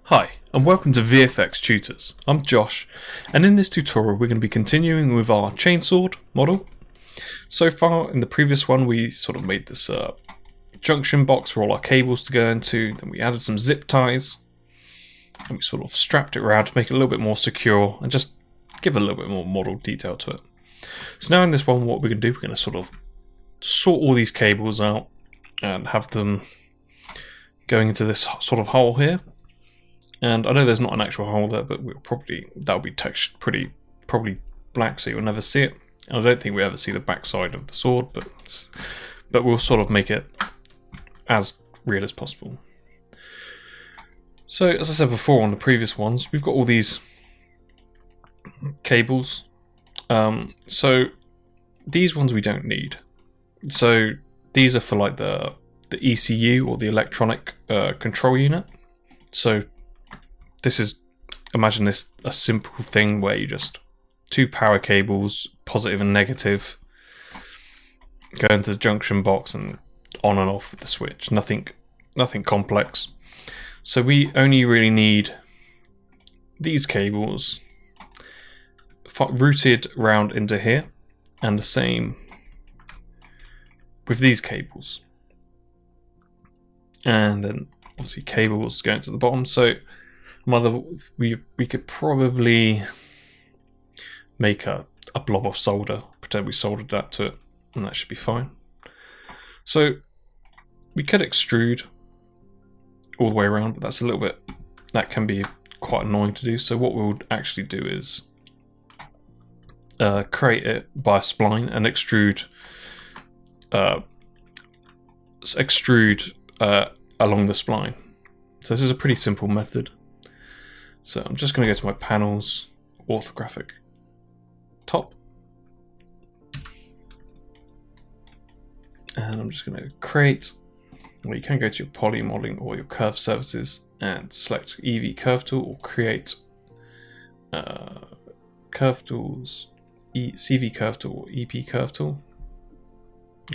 Hi, and welcome to VFX Tutors. I'm Josh, and in this tutorial we're going to be continuing with our chainsword model. So far, in the previous one, we sort of made this junction box for all our cables to go into, then we added some zip ties, and we sort of strapped it around to make it a little bit more secure, and just give a little bit more model detail to it. So now in this one, what we're going to do, we're going to sort of sort all these cables out, and have them going into this sort of hole here. And I know there's not an actual hole there, but that'll be textured probably black, so you'll never see it. And I don't think we ever see the back side of the sword, but we'll sort of make it as real as possible. So as I said before on the previous ones, we've got all these cables. So these ones we don't need. So these are for like the ECU, or the electronic control unit. So this is, imagine this a simple thing where you just two power cables, positive and negative, go into the junction box and on and off with the switch. Nothing complex. So we only really need these cables routed round into here, and the same with these cables. And then obviously cables going to the bottom. So we could probably make a blob of solder, pretend we soldered that to it, and that should be fine. So we could extrude all the way around, but that can be quite annoying to do. So what we'll actually do is create it by a spline and extrude along the spline. So this is a pretty simple method. So I'm just going to go to my panels, orthographic top, and I'm just going to create, well, you can go to your poly modeling or your curve surfaces and select EV curve tool, or create curve tools, CV curve tool or EP curve tool.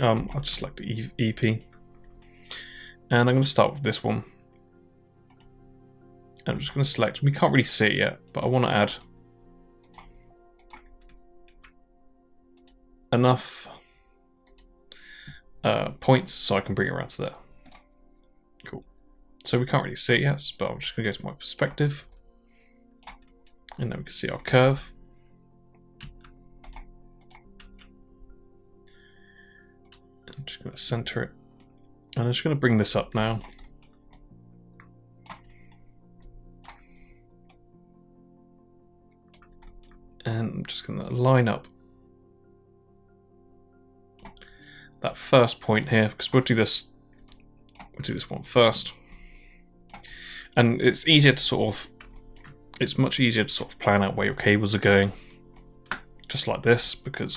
I'll just select the EP, and I'm going to start with this one. I'm just going to select, we can't really see it yet, but I want to add enough points so I can bring it around to there. Cool. So we can't really see it yet, but I'm just going to go to my perspective, and then we can see our curve. I'm just going to center it, and I'm just going to bring this up now. And I'm just going to line up that first point here, because we'll do this one first. And it's much easier to sort of plan out where your cables are going, just like this, because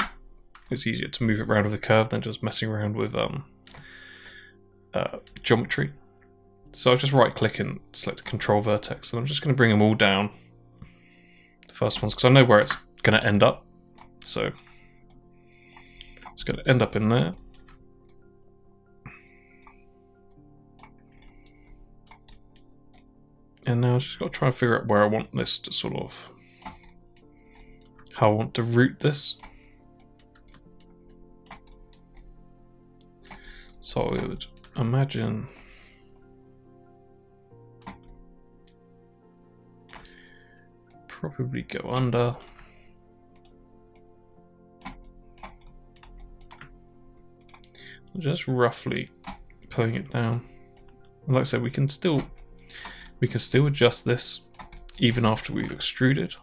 it's easier to move it around with a curve than just messing around with geometry. So I'll just right click and select control vertex, and I'm just going to bring them all down. First ones, because I know where it's going to end up, so it's going to end up in there. And now I've just got to try and figure out where I want this to sort of, how I want to route this. So I would imagine probably go under. Just roughly pulling it down. And like I said, we can still adjust this even after we've extruded.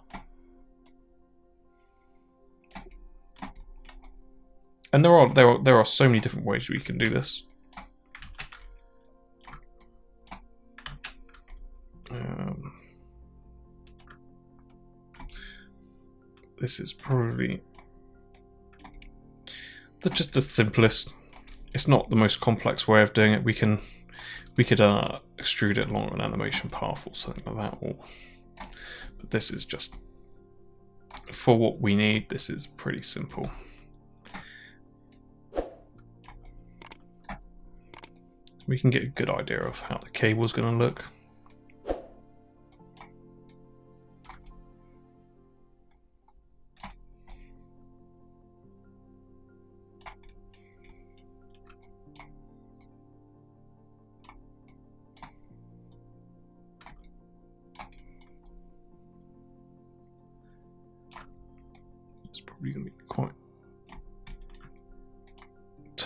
And there are so many different ways we can do this. This is probably just the simplest. It's not the most complex way of doing it. We could extrude it along an animation path or something like that. But this is just for what we need. This is pretty simple. We can get a good idea of how the cable is going to look.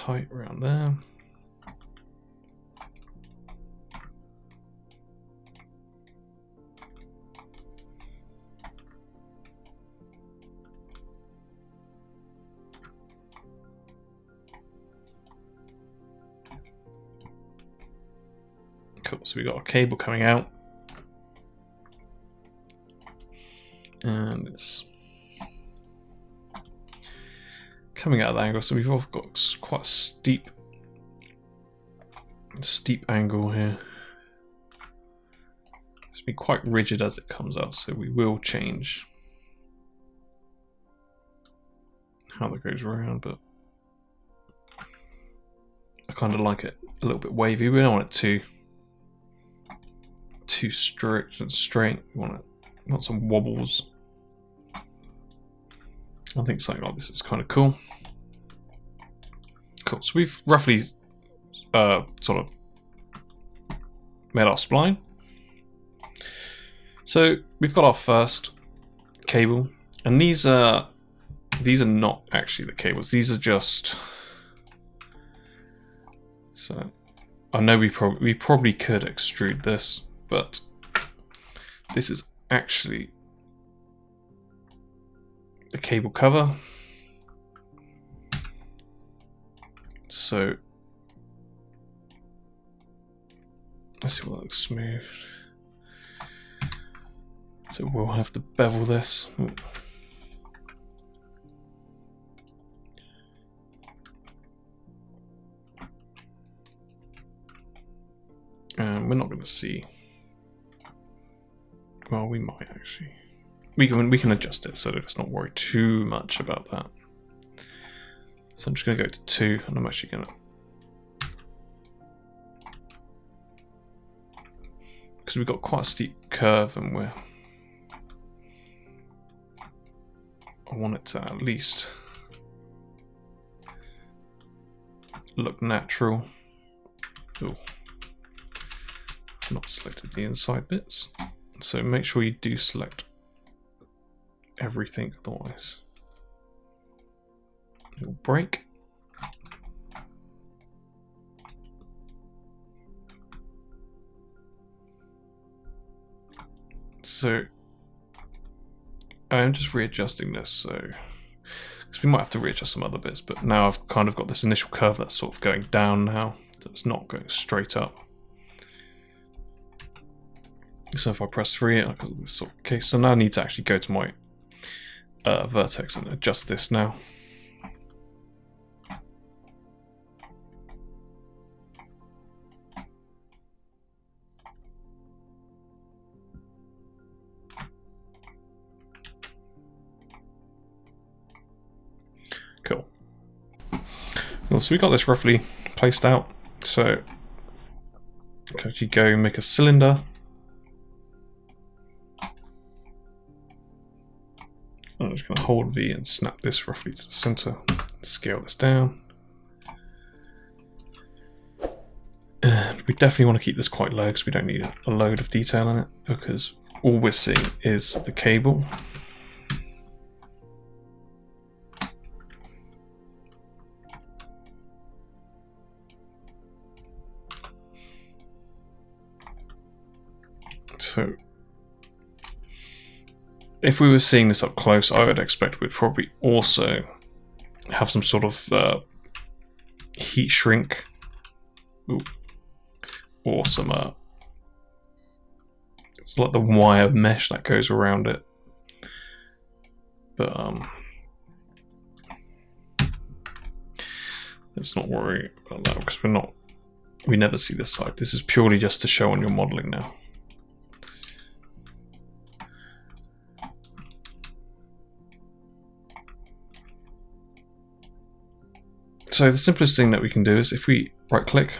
tight around there. Cool, so we got a cable coming out. And it's coming out of the angle, so we've all got quite a steep angle here. It's be quite rigid as it comes out, so we will change how that goes around, but I kind of like it a little bit wavy. We don't want it too strict and straight. We want some wobbles. I think something like this is kind of cool. Cool, so we've roughly sort of made our spline. So we've got our first cable, and these are not actually the cables. These are just. So I know we probably could extrude this, but this is actually the cable cover. So let's see what looks smooth. So we'll have to bevel this. And we're not going to see. Well, we might actually. We can adjust it, so let's not worry too much about that. So I'm just going to go to 2, and I'm actually going to, because we've got quite a steep curve, and I want it to at least look natural. Ooh. Not selected the inside bits, so make sure you do select everything, otherwise it will break. So I'm just readjusting this, so because we might have to readjust some other bits, but now I've kind of got this initial curve that's sort of going down now, so it's not going straight up. So if I press 3, because of this sort of case, so now I need to actually go to my vertex and adjust this now. Cool. Well, so we got this roughly placed out. So actually go make a cylinder. I'm just going to hold V and snap this roughly to the center, scale this down. And we definitely want to keep this quite low because we don't need a load of detail in it, because all we're seeing is the cable. So if we were seeing this up close, I would expect we'd probably also have some sort of heat shrink. Ooh. Or some it's like the wire mesh that goes around it. But let's not worry about that, because we never see this side. This is purely just to show on your modeling now. So the simplest thing that we can do is, if we right click,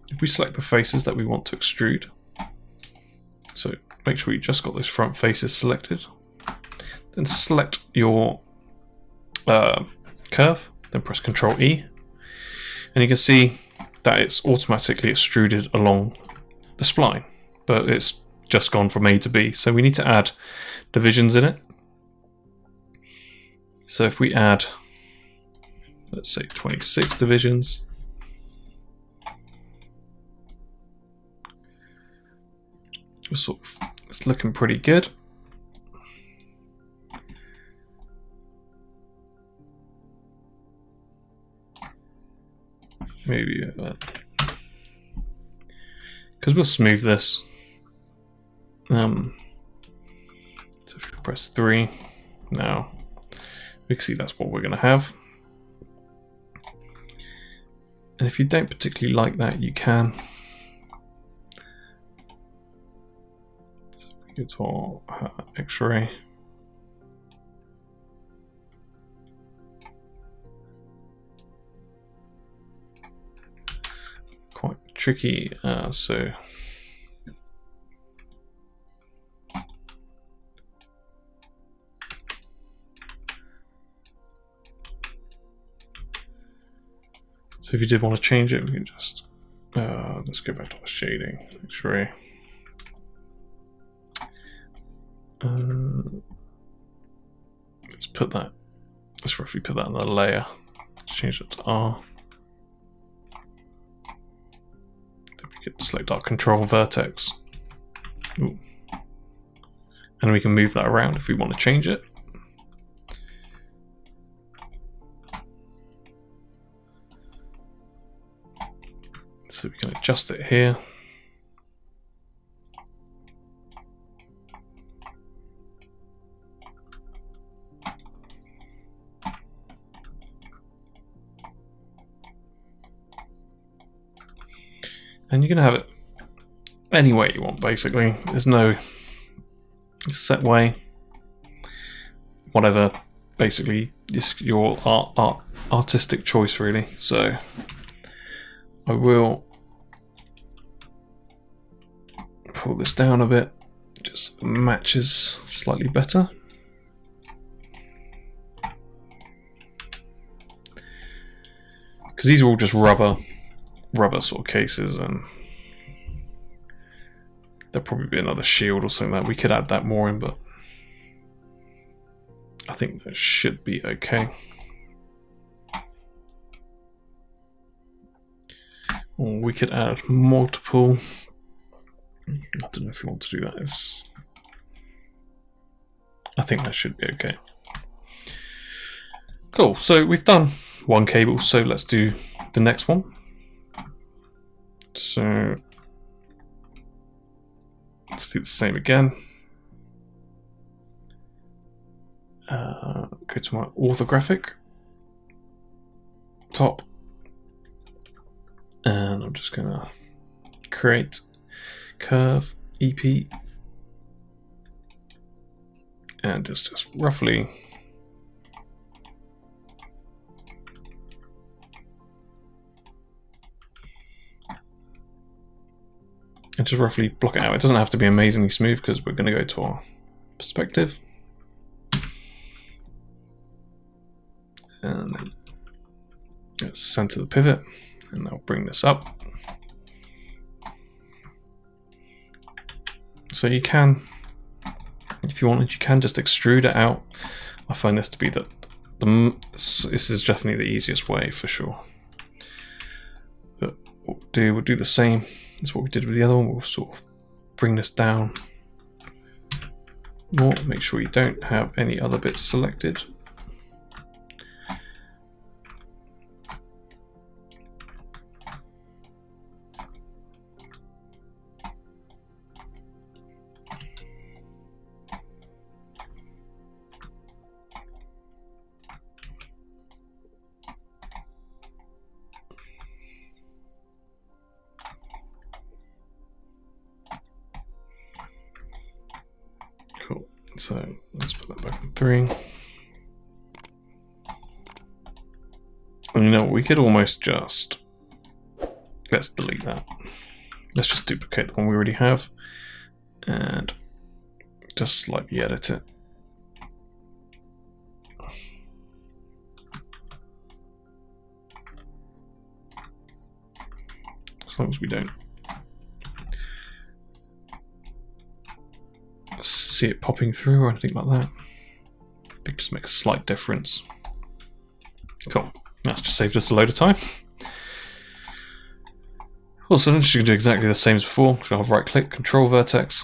if we select the faces that we want to extrude, so make sure you just got those front faces selected, then select your curve, then press Ctrl E, and you can see that it's automatically extruded along the spline, but it's just gone from A to B. So we need to add divisions in it. So if we add let's say 26 divisions. It's looking pretty good. Maybe because we'll smooth this. So if you press 3 now, we can see that's what we're going to have. And if you don't particularly like that, you can. So if we go to our X-ray. Quite tricky, so if you did want to change it, we can just let's go back to our shading. X-ray. Let's put that. Let's roughly put that in the layer. Let's change it to R. Then we can select our control vertex. Ooh. And we can move that around if we want to change it. So we can adjust it here. And you can have it any way you want, basically. There's no set way. Whatever, basically, it's your artistic choice, really. So I will pull this down a bit, just matches slightly better. Because these are all just rubber sort of cases, and there'll probably be another shield or something that we could add that more in, but I think that should be okay. Or we could add multiple. I don't know if you want to do that. I think that should be okay. Cool, so we've done one cable, so let's do the next one. So let's do the same again. Go to my orthographic top, and I'm just gonna create curve EP and just roughly block it out. It doesn't have to be amazingly smooth because we're going to go to our perspective, and then let's center the pivot, and I'll bring this up. So you can, if you wanted, you can just extrude it out. I find this to be this is definitely the easiest way for sure. But we'll do the same as what we did with the other one. We'll sort of bring this down more, make sure you don't have any other bits selected. Cool. So let's put that back on 3. And you know, we could almost just, let's delete that. Let's just duplicate the one we already have and just slightly edit it. As long as we don't see it popping through or anything like that. I think just make a slight difference. Cool. That's just saved us a load of time. Also, I'm just going to do exactly the same as before. So I'll right click, control vertex.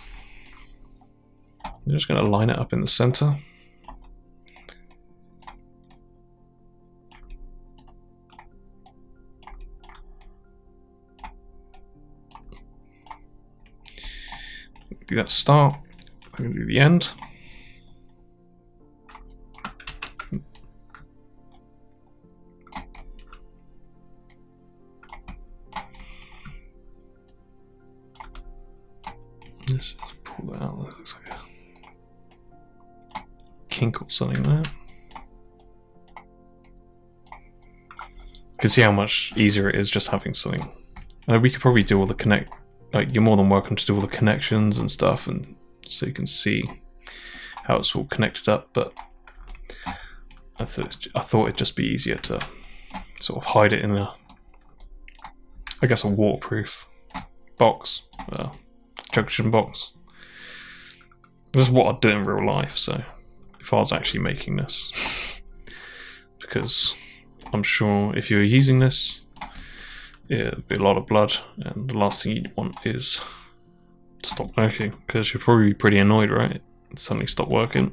I'm just going to line it up in the center. Do that start. I'm going to do the end. Let's just pull that out. That looks like a kink or something there. You can see how much easier it is just having something. We could probably do all the connect. Like, you're more than welcome to do all the connections and stuff, and so you can see how it's all connected up. But I thought it'd just be easier to sort of hide it in a, I guess, a waterproof box, junction box. This is what I'd do in real life. So if I was actually making this, because I'm sure if you're using this, it'd be a lot of blood, and the last thing you'd want is to stop working, because you'll probably be pretty annoyed, right? Suddenly stop working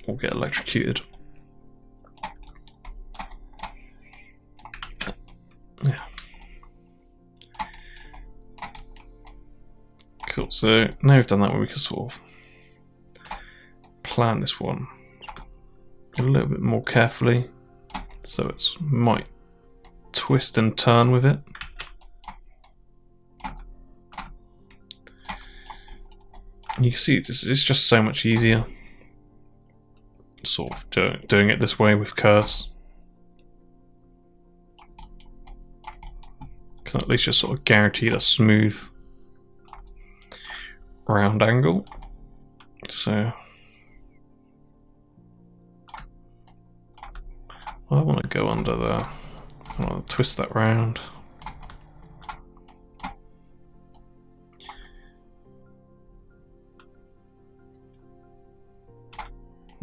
or get electrocuted. Yeah. Cool, so now we've done that, we can sort of plan this one a little bit more carefully, so it might twist and turn with it. And you can see it's just so much easier sort of doing it this way with curves. Can at least just sort of guarantee a smooth round angle. So I want to go under there. I want to twist that round.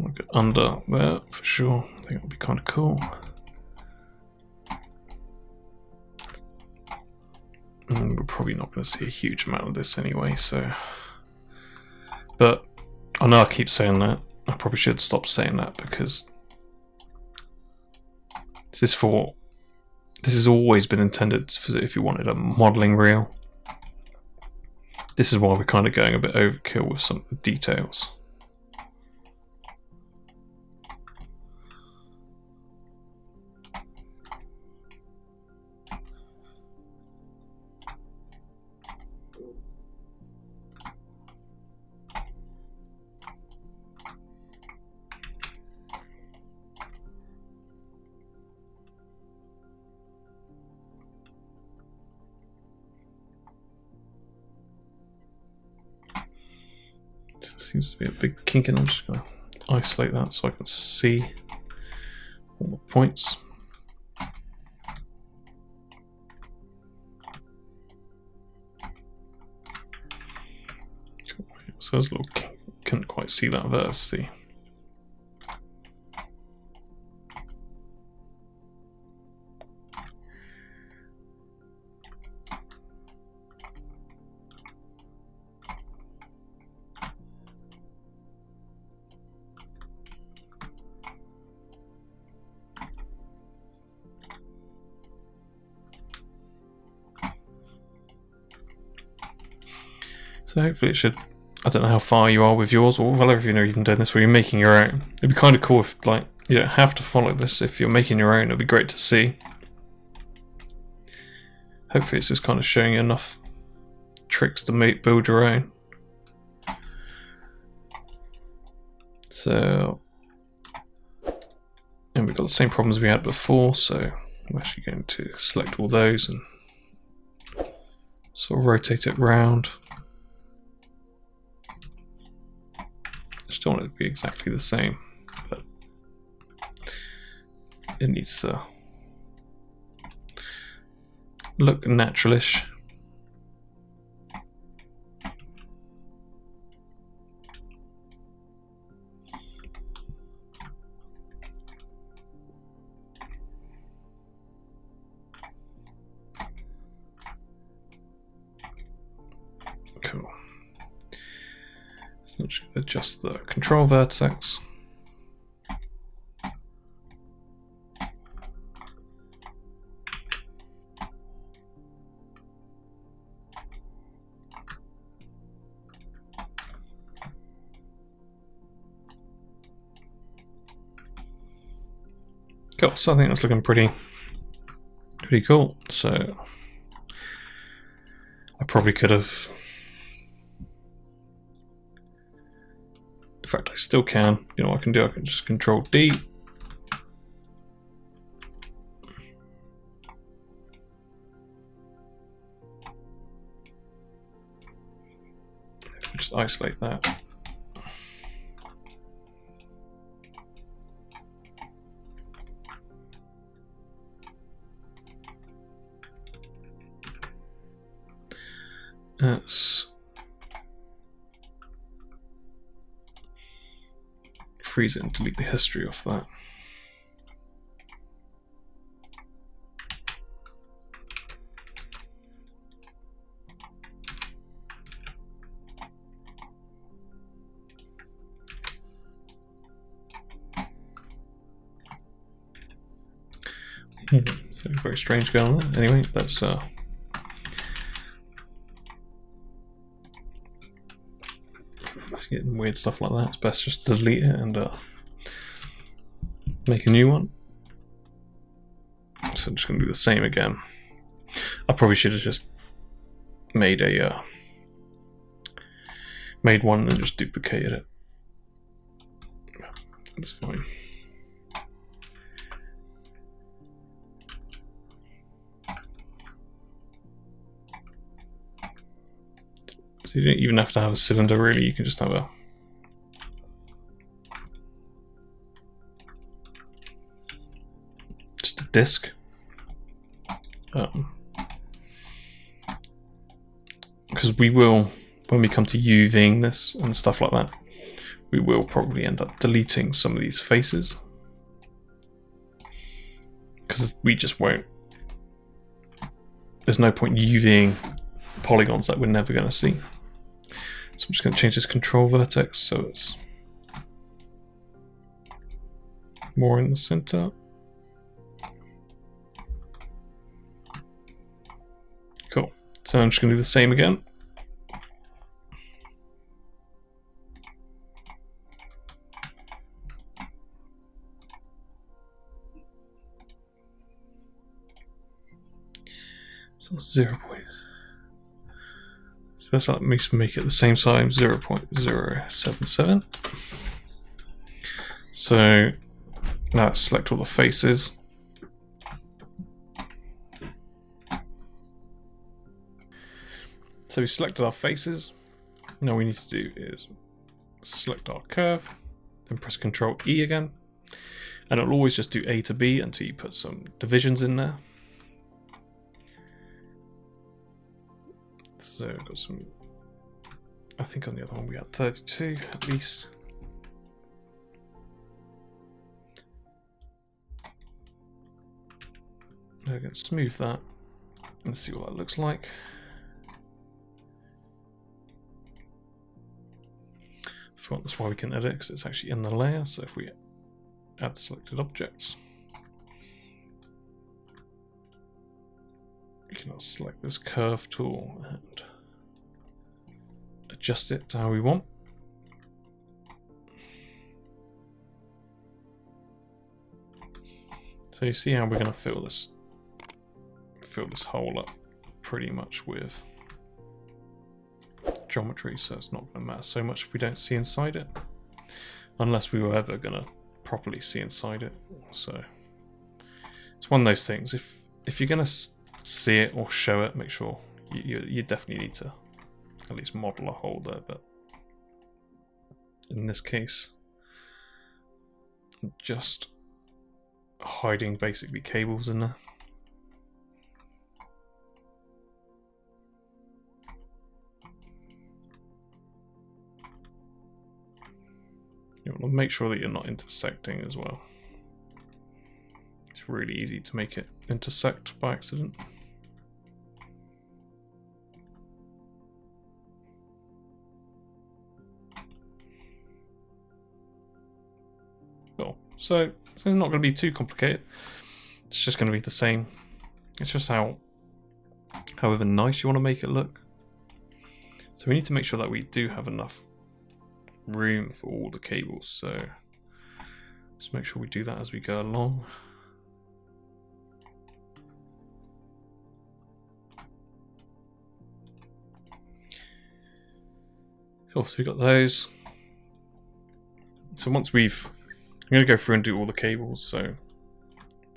I'll get under there for sure. I think it'll be kind of cool. And we're probably not going to see a huge amount of this anyway, so. But I know I keep saying that. I probably should stop saying that, because this has always been intended for if you wanted a modeling reel. This is why we're kind of going a bit overkill with some of the details. Seems to be a big kink, and I'm just going to isolate that so I can see all the points. Cool. So there's a little kink. Couldn't quite see that vertically. So hopefully it should. I don't know how far you are with yours, or whether you're even doing this where you're making your own. It'd be kind of cool if, like, you don't have to follow this if you're making your own. It'd be great to see. Hopefully it's just kind of showing you enough tricks to build your own. So, and we've got the same problems we had before, so I'm actually going to select all those and sort of rotate it round. Just don't want it to be exactly the same, but it needs to look naturalish. Cool. So I'm just going to adjust the control vertex. Cool, so I think that's looking pretty cool. So I probably could have, in fact I still can, you know what I can do, I can just Control D. Just isolate that. Let's freeze it and delete the history off that. So very strange going on there. Anyway, that's getting weird stuff like that. It's best just to delete it and make a new one. So I'm just going to do the same again. I probably should have just made a made one and just duplicated it. That's fine. So you don't even have to have a cylinder really, you can just have a disc. Because we will, when we come to UVing this and stuff like that, we will probably end up deleting some of these faces. Because we just won't. There's no point UVing polygons that we're never going to see. So I'm just going to change this control vertex so it's more in the center. Cool. So I'm just going to do the same again. So 0. So let's make it the same size, 0.077. So now let's select all the faces. So we selected our faces. Now what we need to do is select our curve, then press Ctrl E again, and it'll always just do A to B until you put some divisions in there. So I've got some, I think on the other one we had 32 at least. Now again, smooth that and see what that looks like. That's why we can edit, because it's actually in the layer. So if we add selected objects, we can select this curve tool and adjust it to how we want. So you see how we're going to fill this hole up pretty much with geometry, so it's not going to matter so much if we don't see inside it, unless we were ever going to properly see inside it. So it's one of those things, if you're going to see it or show it, make sure you definitely need to at least model a hole there, but in this case just hiding basically cables in there. You want to make sure that you're not intersecting as well. It's really easy to make it intersect by accident. So it's not going to be too complicated. It's just going to be the same. It's just however nice you want to make it look. So we need to make sure that we do have enough room for all the cables. So let's make sure we do that as we go along. Cool, so we got those. So once I'm going to go through and do all the cables. So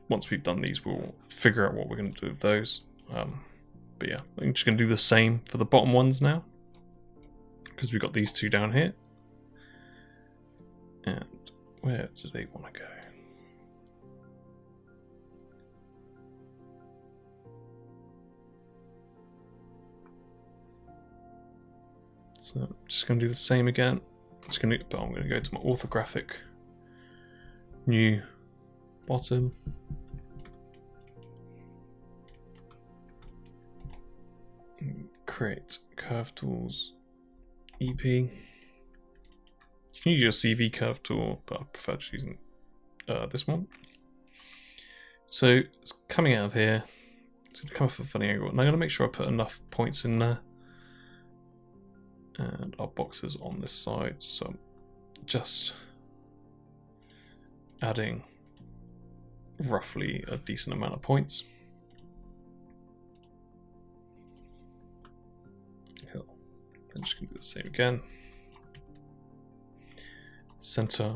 once we've done these, we'll figure out what we're going to do with those. But yeah, I'm just going to do the same for the bottom ones now, because we've got these two down here. And where do they want to go? So I'm just going to do the same again. But I'm going to go to my orthographic new bottom. Create curve tools, EP. You can use your CV curve tool, but I prefer just using this one. So it's coming out of here. It's going to come off a funny angle. And I'm going to make sure I put enough points in there. And our boxes on this side. So just adding roughly a decent amount of points. I'm just going to do the same again. Center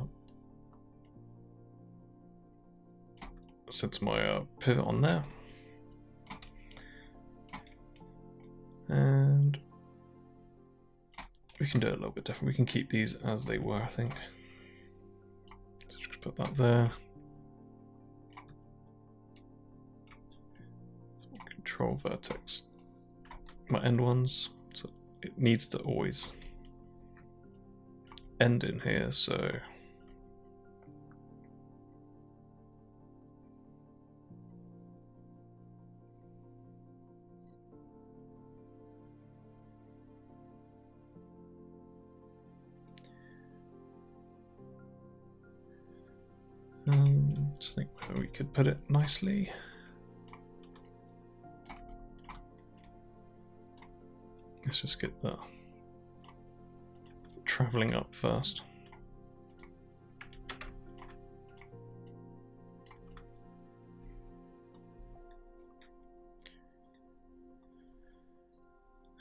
my pivot on there. And we can do it a little bit different. We can keep these as they were, I think. So just put that there. So we'll control vertex my end ones. So it needs to always end in here, so just think where we could put it nicely. Let's just get the traveling up first.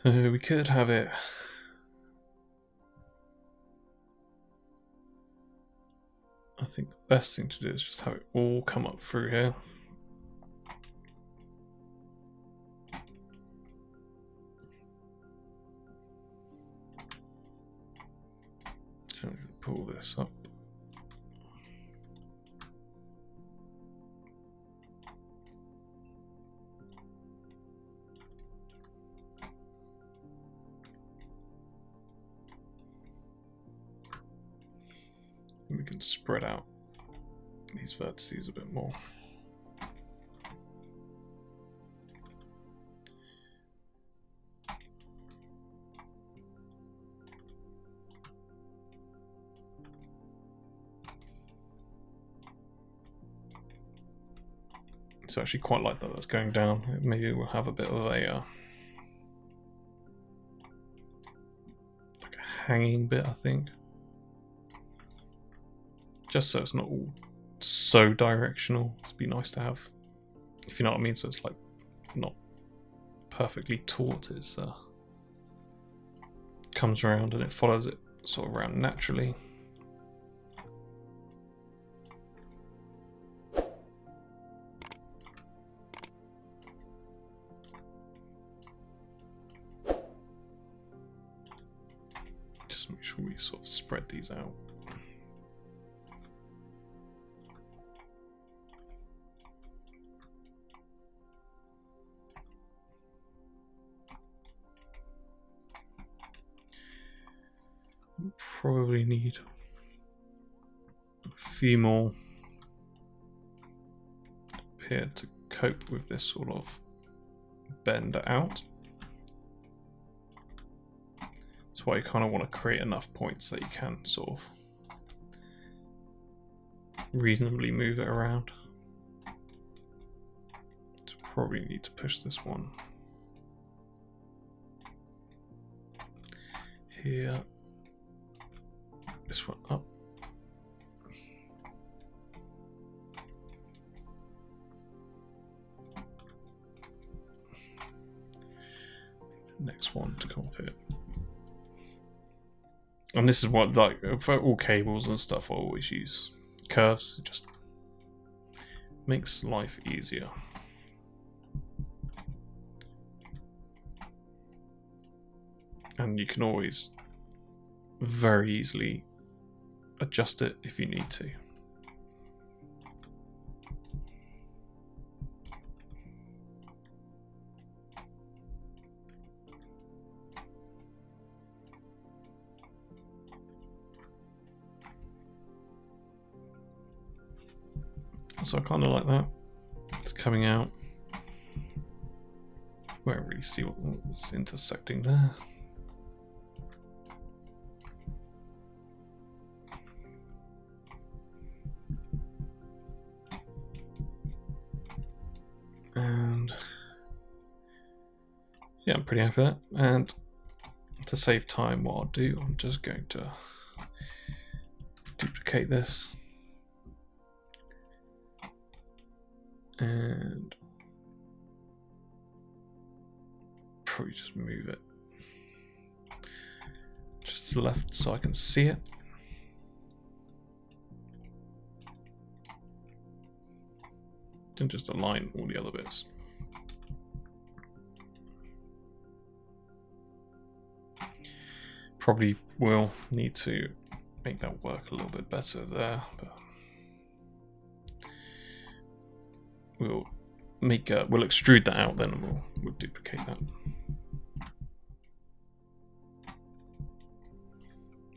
We could have it I think the best thing to do is just have it all come up through here. So I'm going to pull this up. And we can spread out these vertices a bit more. It's actually quite like that. That's going down. Maybe we'll have a bit of a like a hanging bit, I think. Just so it's not all so directional. It'd be nice to have, if you know what I mean. So it's like not perfectly taut. It's comes around and it follows it sort of around naturally. Just make sure we sort of spread these out. Probably need a few more here to cope with this sort of bend out. That's why you kind of want to create enough points that you can sort of reasonably move it around. So probably need to push this one here, this one up. Next one to come up here. And this is what, like, for all cables and stuff, I always use curves. It just makes life easier. And you can always very easily adjust it if you need to. So I kind of like that. It's coming out. Won't really see what's intersecting there. And yeah, I'm pretty happy with that. And to save time, what I'll do, I'm just going to duplicate this. And probably just move it just to the left so I can see it. Then just align all the other bits. Probably will need to make that work a little bit better there, but we'll extrude that out then, and we'll duplicate that.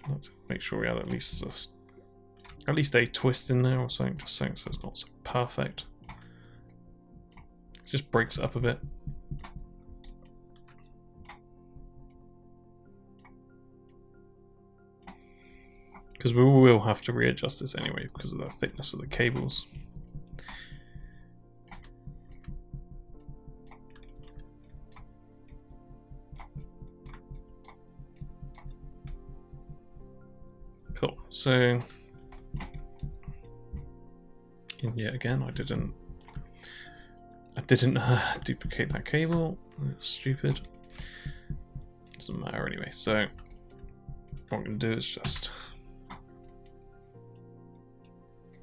Let's make sure we add at least a twist in there or something, just so it's not so perfect. It just breaks it up a bit. Because we will have to readjust this anyway because of the thickness of the cables. Cool. So, and yet again, I didn't duplicate that cable. It's stupid. Doesn't matter anyway. So, what I'm going to do is just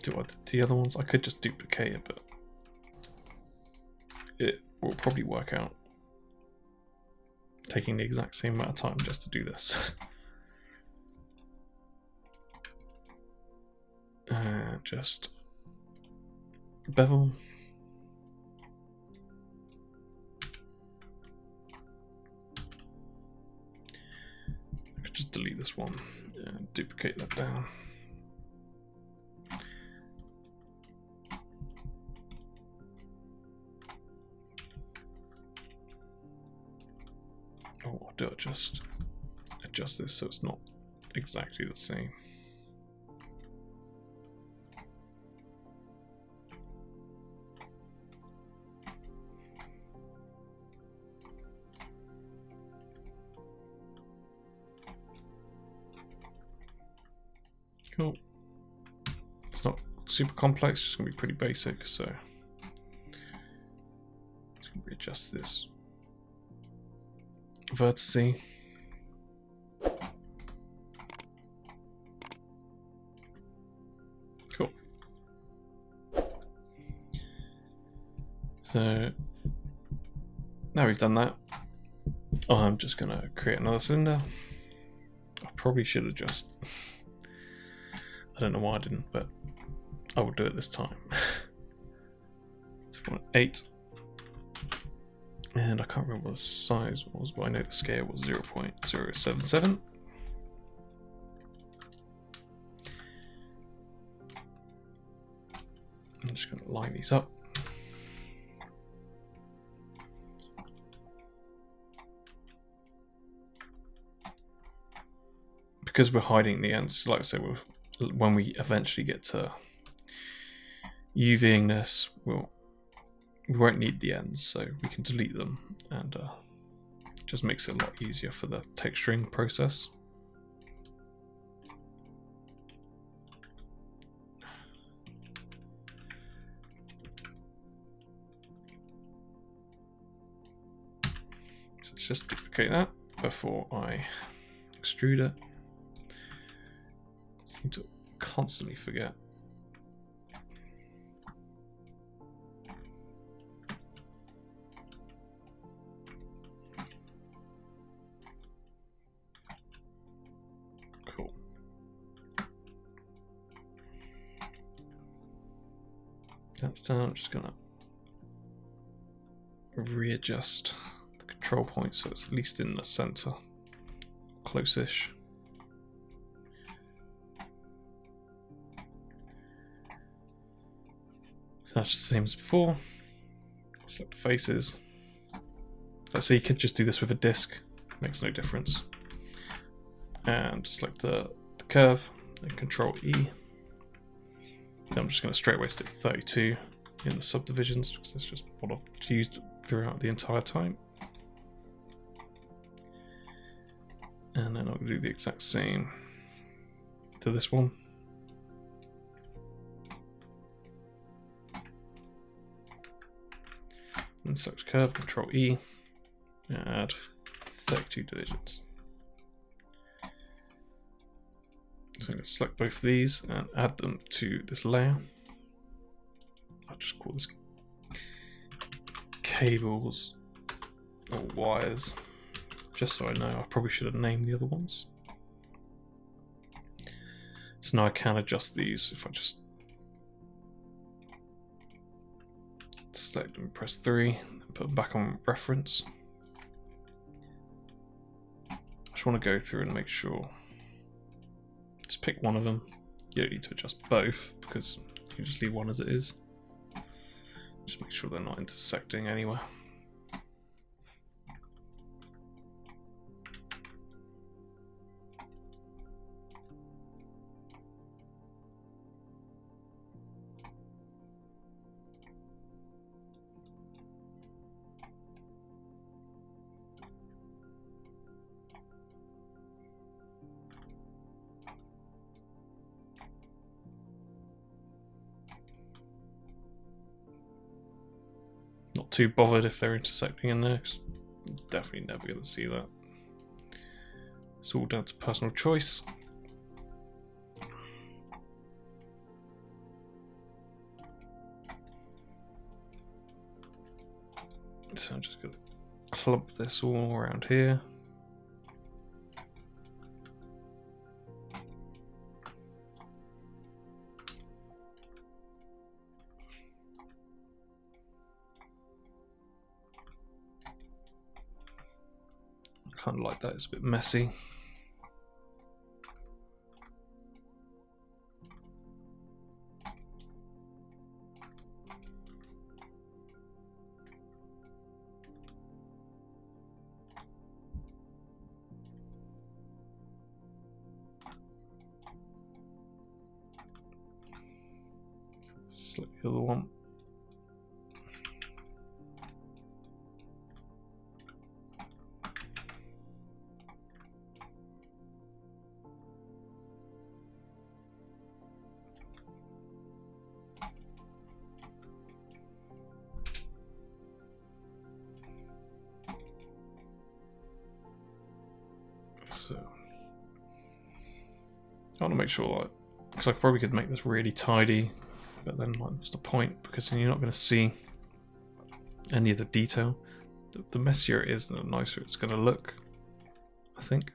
do what I did to the other ones. I could just duplicate it, but it will probably work out taking the exact same amount of time just to do this. Just bevel. I could just delete this one and duplicate that down. Oh, I'll do it, just adjust this so it's not exactly the same. Cool. It's not super complex, it's just going to be pretty basic, so just going to readjust this vertice. Cool. So now we've done that, I'm just going to create another cylinder. I probably should have just I don't know why I didn't, but I will do it this time. So 8, and I can't remember what the size was, but I know the scale was 0.077. I'm just going to line these up. Because we're hiding the ends, like I said, when we eventually get to UVing this, we won't need the ends, so we can delete them, and just makes it a lot easier for the texturing process. So let's just duplicate that before I extrude it. I seem to constantly forget. Cool. That's done. I'm just gonna readjust the control point so it's at least in the center, close-ish. So that's the same as before. Select faces. So you could just do this with a disk, makes no difference. And select the curve and Control E. Then I'm just going to straight away stick 32 in the subdivisions because that's just what I've used throughout the entire time. And then I'm going to do the exact same to this one. And select curve, Control E, and add 32 divisions. So I'm going to select both of these and add them to this layer. I'll just call this cables or wires, just so I know. I probably should have named the other ones. So now I can adjust these if I just select and press 3 and put them back on reference. I just want to go through and make sure. Just pick one of them. You don't need to adjust both because you can just leave one as it is. Just make sure they're not intersecting anywhere. Not too bothered if they're intersecting in there, 'cause I'm definitely never going to see that. It's all down to personal choice. So I'm just going to clump this all around here. Kind of like that, it's a bit messy. Select the other one. So I want to make sure, like, because I probably could make this really tidy, but then like, what's the point? Because then you're not going to see any of the detail. The messier it is, the nicer it's going to look, I think.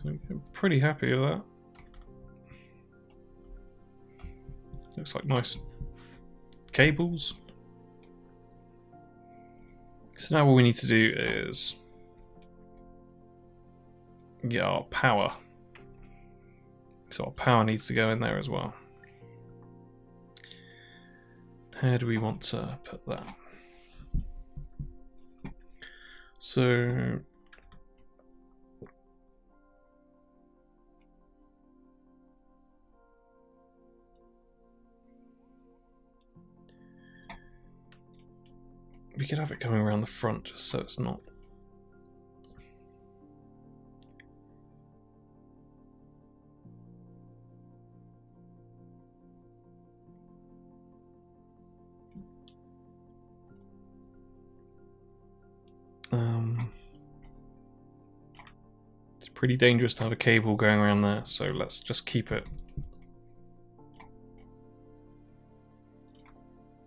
So I'm pretty happy with that. Looks like nice cables. So now all we need to do is get our power. So our power needs to go in there as well. How do we want to put that? So we could have it coming around the front just so it's not. It's pretty dangerous to have a cable going around there, so let's just keep it.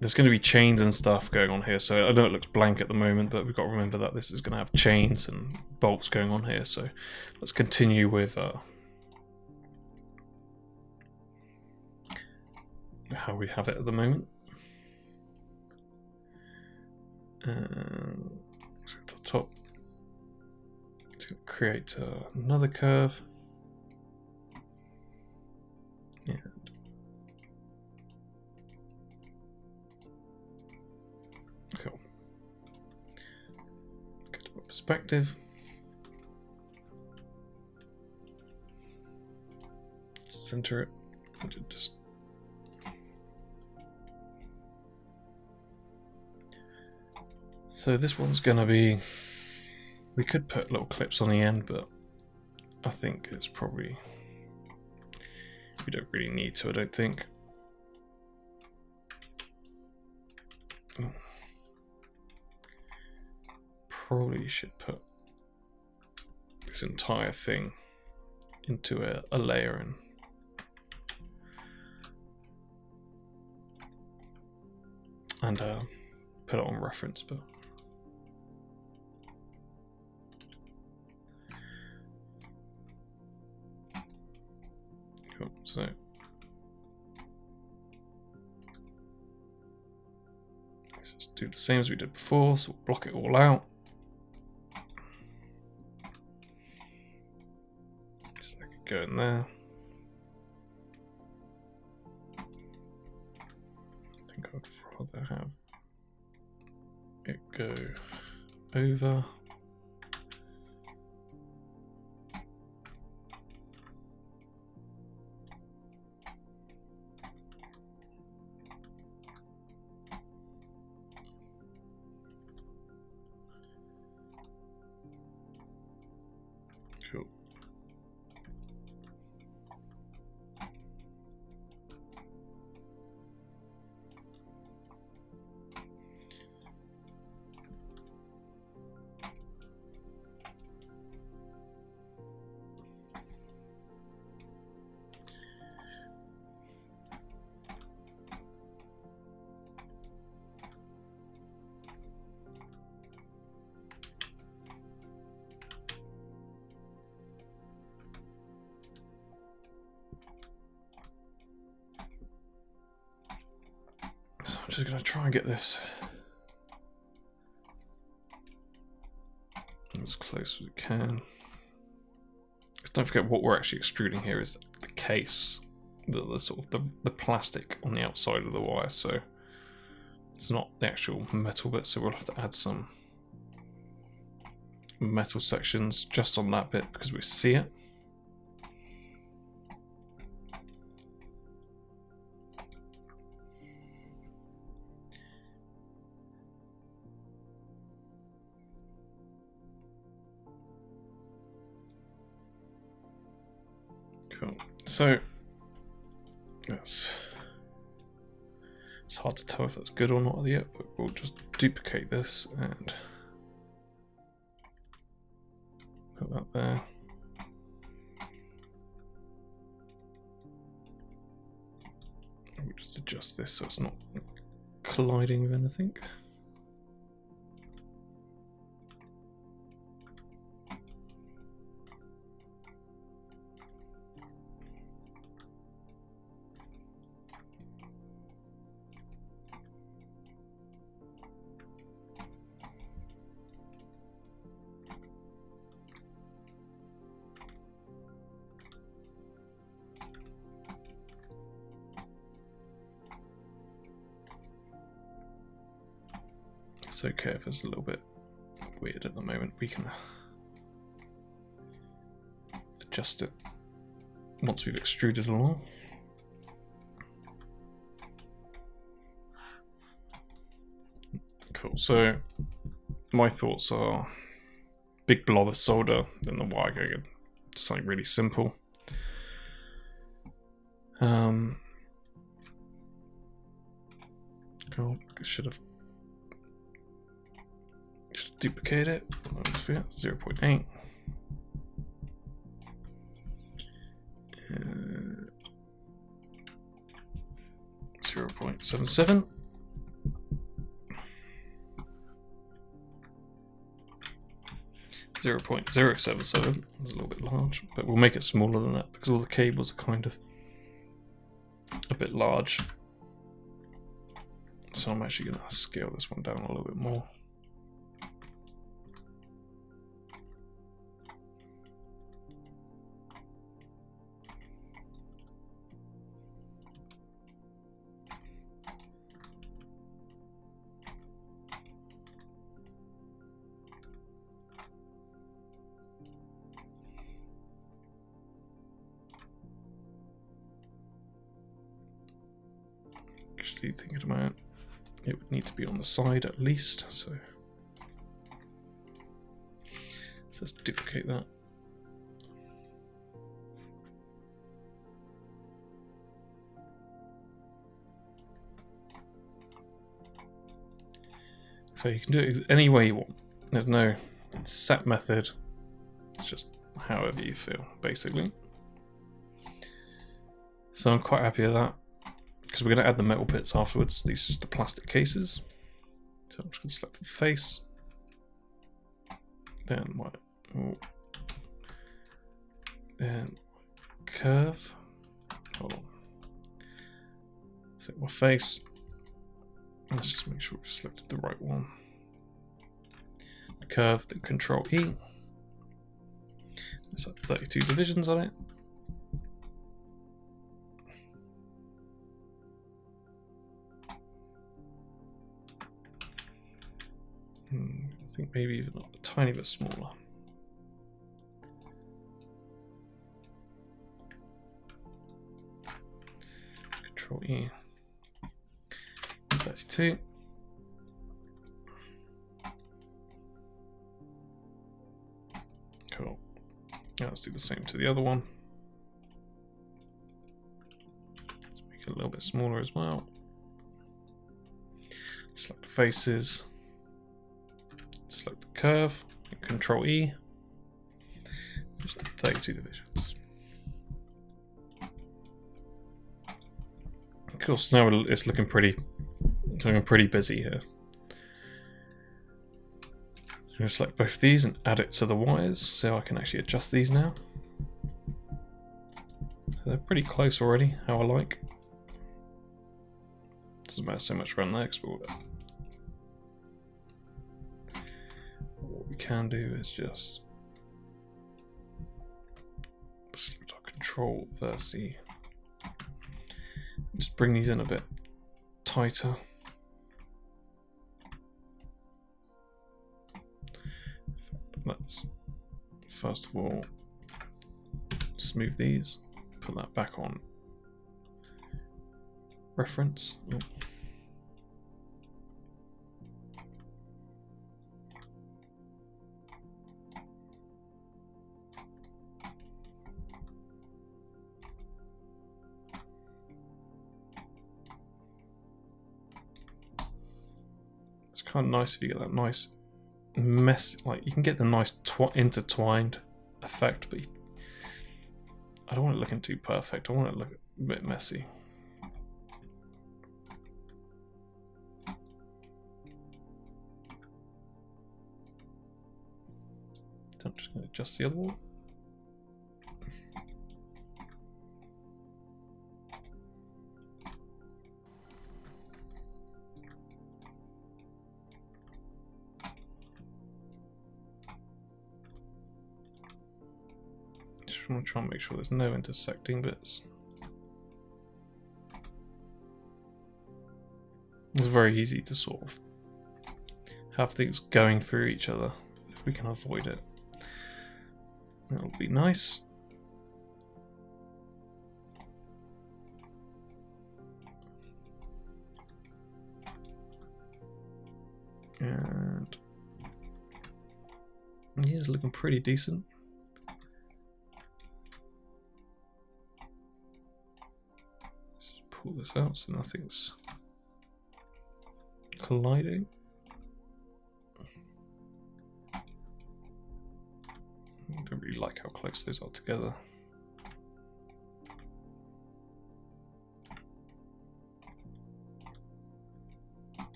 There's going to be chains and stuff going on here, so I know it looks blank at the moment, but we've got to remember that this is going to have chains and bolts going on here, so let's continue with how we have it at the moment. So at the top, it's going to create another curve. Yeah. Cool. Get to perspective. Center it. Just. So this one's gonna be. We could put little clips on the end, but I think it's probably. We don't really need to, I don't think. Probably should put this entire thing into a layer and put it on reference, but cool. So let's just do the same as we did before, so we'll block it all out. So I could go in there. I think I'd rather have it go over. Cool. So I'm just going to try and get this as close as we can. Because don't forget, what we're actually extruding here is the case, the sort of the plastic on the outside of the wire. So it's not the actual metal bit. So we'll have to add some metal sections just on that bit because we see it. Cool. So yes, it's hard to tell if that's good or not yet, but we'll just duplicate this and put that there. We'll just adjust this so it's not colliding with anything. It's okay if it's a little bit weird at the moment. We can adjust it once we've extruded along. Cool, so my thoughts are big blob of solder, then the wire going to something really simple. Cool, should have just duplicate it. 0.8. 0.77. 0.077 is a little bit large, but we'll make it smaller than that because all the cables are kind of a bit large. So I'm actually going to scale this one down a little bit more. Actually, thinking about it would need to be on the side at least, so let's duplicate that. So you can do it any way you want. There's no set method. It's just however you feel, basically. So I'm quite happy with that, because we're going to add the metal bits afterwards. These are just the plastic cases. So I'm just going to select the face. Then what? Oh. Then curve. Hold on. Select my face. Let's just make sure we've selected the right one. Curve, then Control E. Let's have 32 divisions on it. I think maybe even a tiny bit smaller. Control E. 32. Cool. Now let's do the same to the other one. Let's make it a little bit smaller as well. Select the faces. Select the curve. Control E. Just 32 divisions. Cool. So now it's looking pretty busy here. I'm going to select both of these and add it to the wires, so I can actually adjust these now. So they're pretty close already, how I like. Doesn't matter so much around the export. What we can do is just select our Control versus E. Just bring these in a bit tighter. Let's first of all smooth these, put that back on reference. Oh. It's kind of nice if you get that nice mess, like you can get the nice intertwined effect, but I don't want it looking too perfect. I want it to look a bit messy. So I'm just going to adjust the other one. Just want to try and make sure there's no intersecting bits. It's very easy to sort of have things going through each other if we can avoid it. That'll be nice. And yeah, it's looking pretty decent. Let's just pull this out so nothing's colliding. I don't really like how close those are together.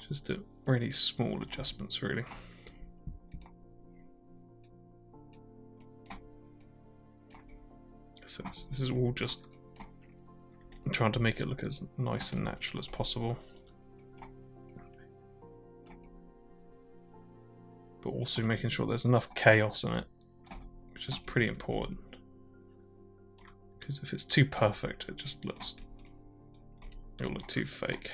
Just do really small adjustments, really. So this is all just trying to make it look as nice and natural as possible, but also making sure there's enough chaos in it, which is pretty important, because if it's too perfect it just looks, it'll look too fake.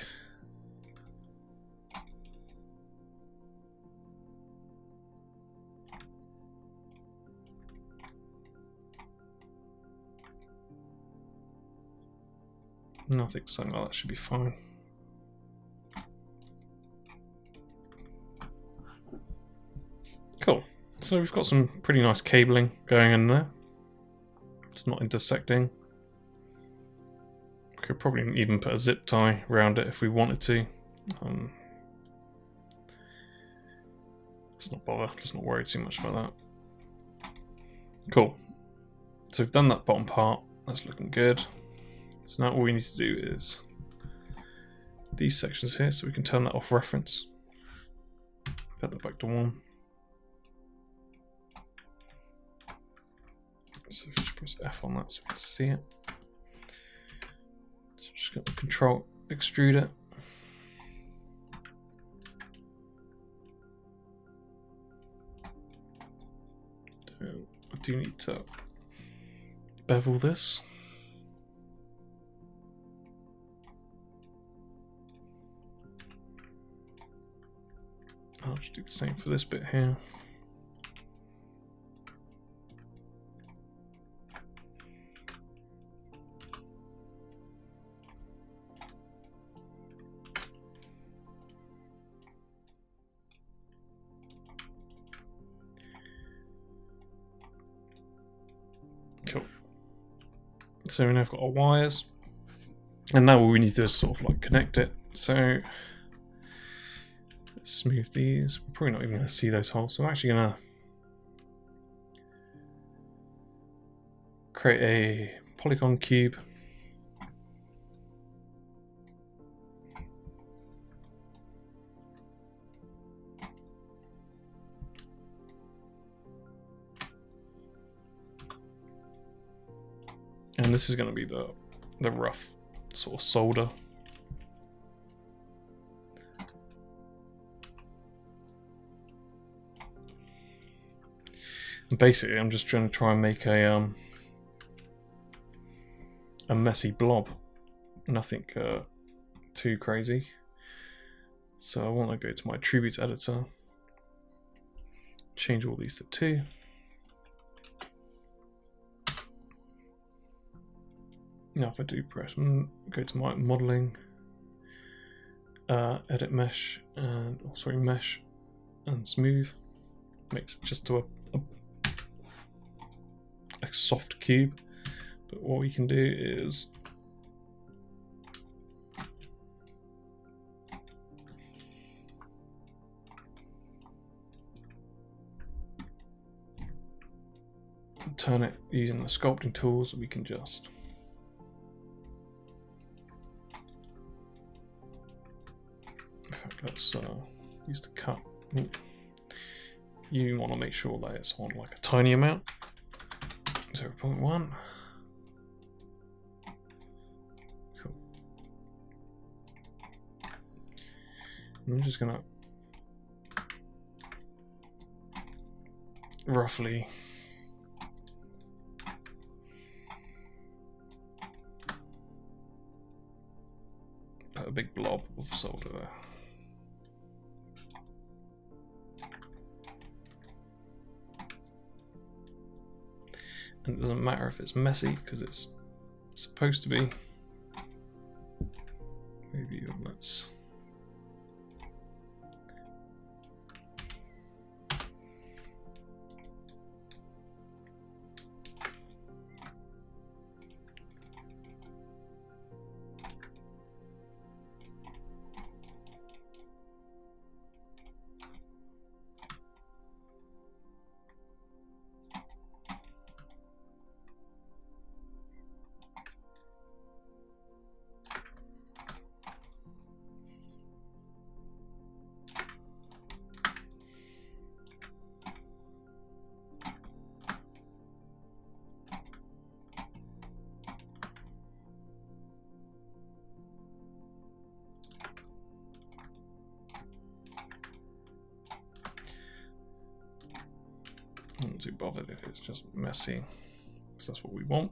I think something like that should be fine. Cool. So we've got some pretty nice cabling going in there. It's not intersecting. We could probably even put a zip tie around it if we wanted to. Let's not bother. Let's not worry too much about that. Cool. So we've done that bottom part. That's looking good. So now all we need to do is these sections here, so we can turn that off reference. Put that back to 1. So if you just press F on that so we can see it. So I'm just going to Control extrude it. I do need to bevel this. I'll just do the same for this bit here. Cool. So we now have got our wires, and now all we need to do is sort of like connect it. So smooth these. We're probably not even going to see those holes, so I'm actually going to create a polygon cube. And this is going to be the rough sort of solder. Basically, I'm just trying to make a messy blob, nothing too crazy. So I want to go to my attributes editor, change all these to 2. Now if I do press, go to my modeling, edit mesh, and mesh and smooth, makes it just to a soft cube. But what we can do is turn it using the sculpting tools. We can just let's use the cut. You want to make sure that it's on like a tiny amount, 0.1. Cool. I'm just gonna a big blob of solder there. And it doesn't matter if it's messy because it's supposed to be. Maybe let's. I'm not too bothered if it's just messy, because that's what we want.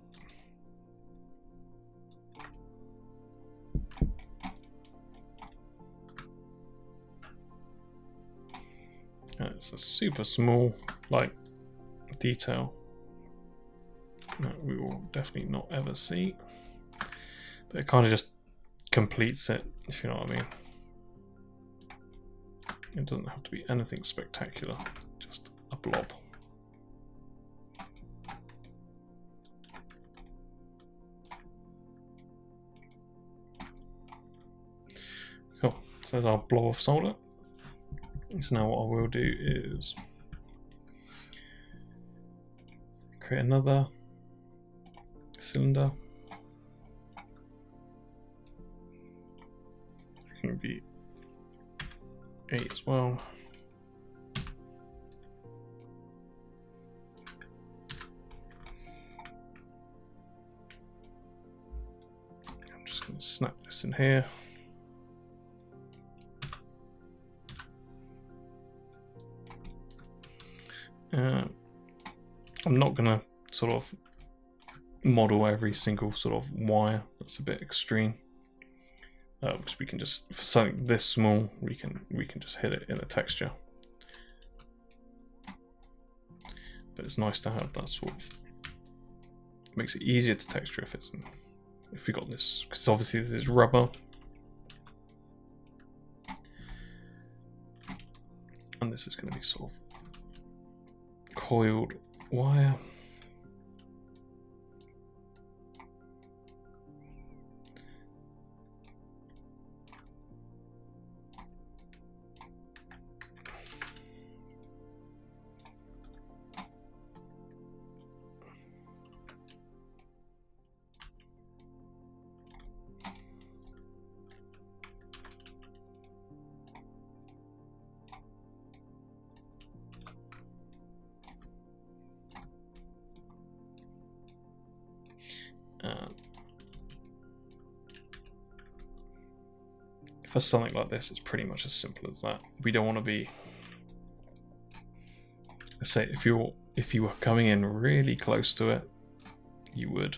And it's a super small, like, detail that we will definitely not ever see, but it kind of just completes it, if you know what I mean. It doesn't have to be anything spectacular, just a blob. Cool, so there's our blob of solder. So now what I will do is create another cylinder. It can be 8 as well. I'm just going to snap this in here. I'm not going to sort of model every single sort of wire. That's a bit extreme. Because we can just, for something this small, we can just hit it in a texture. But it's nice to have that sort of. It makes it easier to texture if we got this, because obviously this is rubber. And this is going to be sort of coiled wire. For something like this, it's pretty much as simple as that. We don't want to be, let's say, if you were coming in really close to it, you would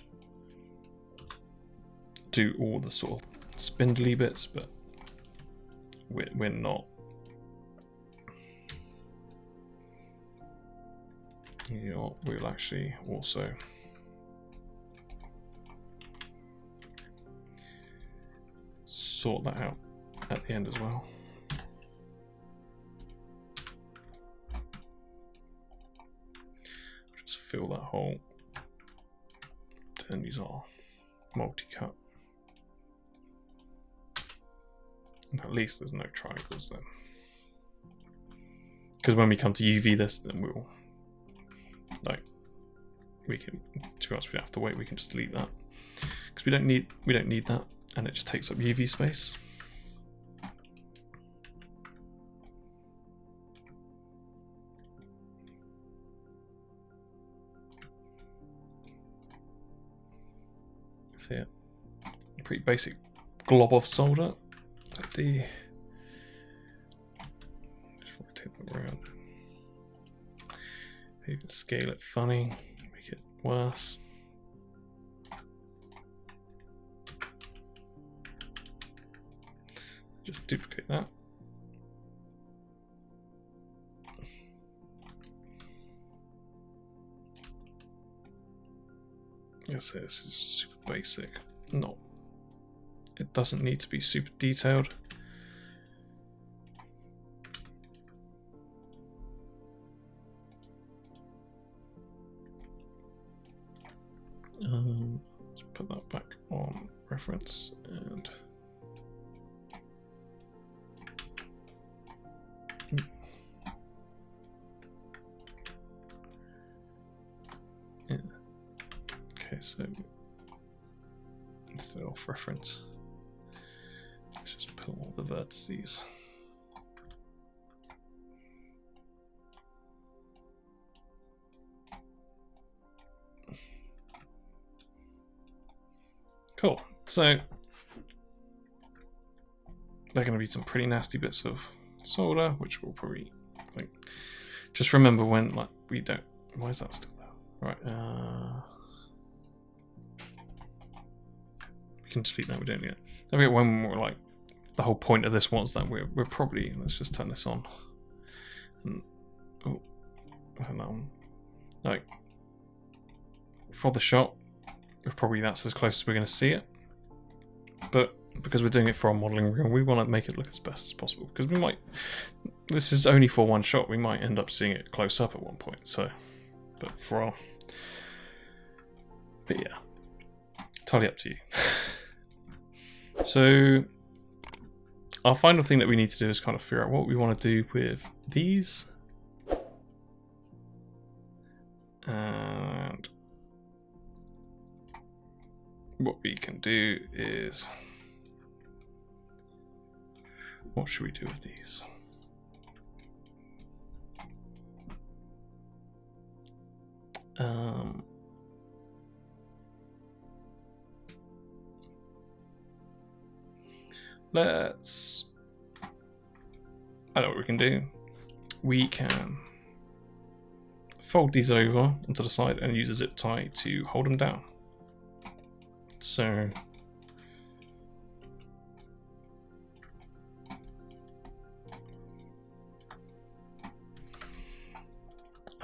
do all the sort of spindly bits, but we're not. You know what, we'll actually also sort that out at the end as well. Just fill that hole. Then use our multi-cut. And at least there's no triangles then. Because when we come to UV this, then we'll we can, to be honest, we don't have to wait, we can just delete that. Because we don't need that, and it just takes up UV space. See it? Pretty basic glob of solder. Just rotate them around. You can scale it funny, make it worse. Just duplicate that. Yes, this is super basic. No, it doesn't need to be super detailed. Let's put that back on reference and yeah. Okay, so instead of reference, let's just put all the vertices. Cool. So they're going to be some pretty nasty bits of solder, which we'll probably like. Just remember when like we don't. Why is that still there? Right. We can delete that. We don't need it. I think when we're like the whole point of this was that we're probably, let's just turn this on. And, oh, and that one. Like for the shot. Probably that's as close as we're going to see it, but because we're doing it for our modeling reel, we want to make it look as best as possible, because we might, this is only for one shot, we might end up seeing it close up at one point, so, but yeah, entirely up to you. So our final thing that we need to do is kind of figure out what we want to do with these, and what we can do is, what should we do with these? I know what we can do. We can fold these over onto the side and use a zip tie to hold them down. So and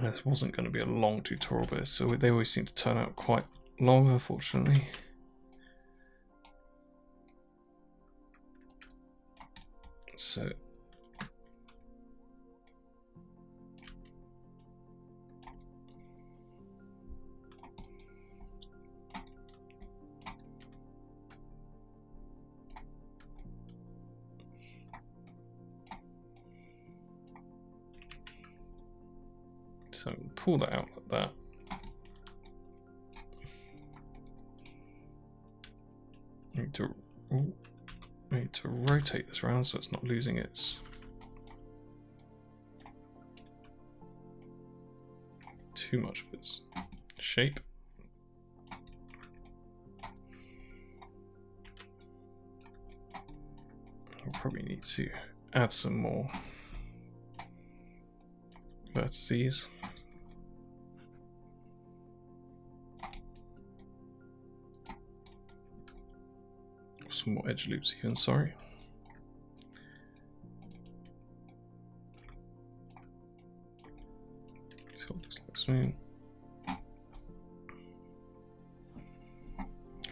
this wasn't going to be a long tutorial, but so they always seem to turn out quite long, unfortunately. So pull that out like that. I need to rotate this around so it's not losing its too much of its shape. I'll probably need to add some more vertices. Some more edge loops even, sorry. See what it looks like soon.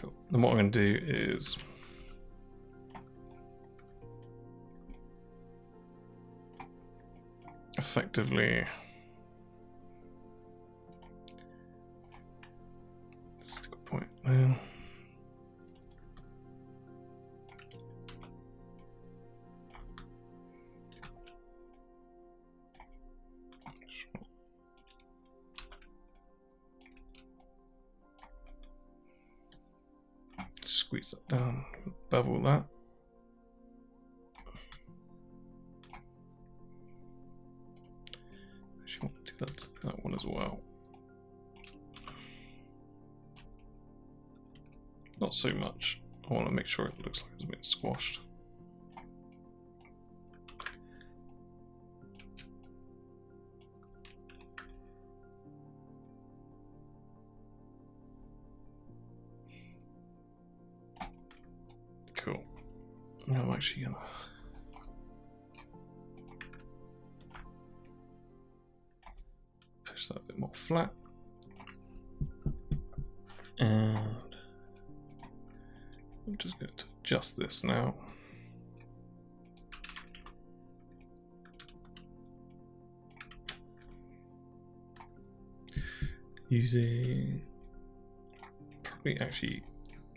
Cool. And what I'm going to do is effectively stick a point there. Squeeze that down, bevel that. Actually, want to do that to that one as well. Not so much. I want to make sure it looks like it's been squashed. Cool. I'm actually gonna Just that a bit more flat. And I'm just going to adjust this now. Using, probably actually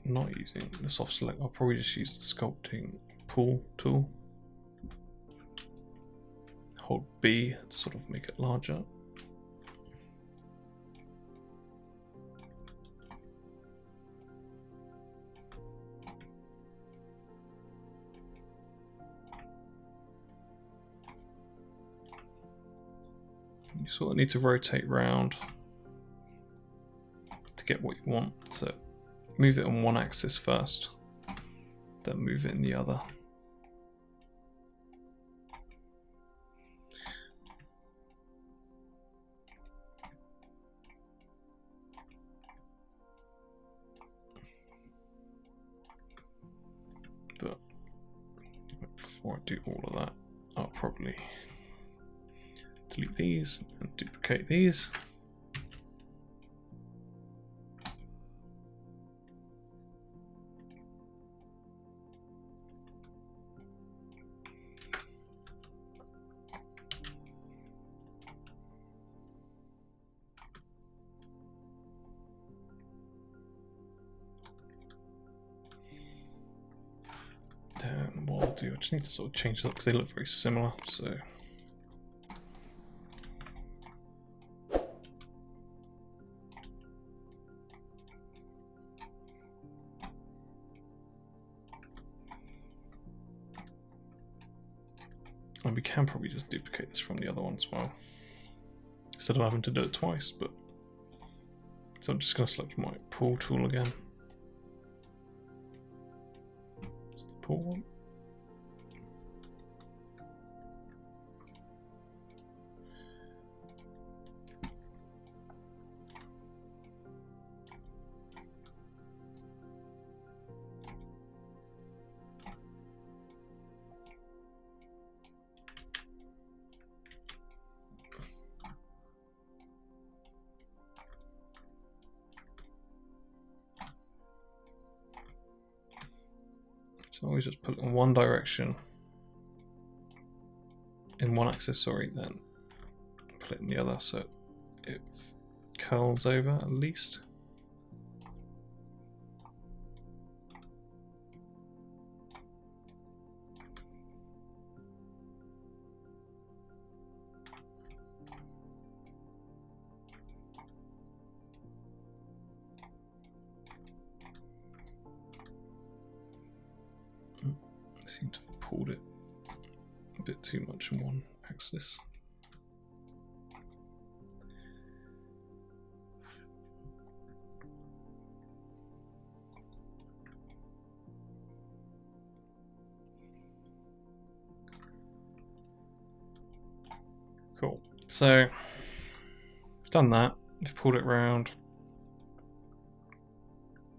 not using the soft select, I'll probably just use the sculpting pull tool. Hold B to sort of make it larger. You sort of need to rotate round to get what you want. So move it on one axis first, then move it in the other. But before I do all of that, I'll probably delete these and duplicate these. Then what I'll do, I just need to sort of change that because they look very similar. So and we can probably just duplicate this from the other one as well, instead of having to do it twice. But so I'm just going to select my pull tool again. Pull one. So always just put it in one direction, in one axis, sorry, then put it in the other so it curls over at least. Seem to have pulled it a bit too much in one axis. Cool. So we've done that. We've pulled it round.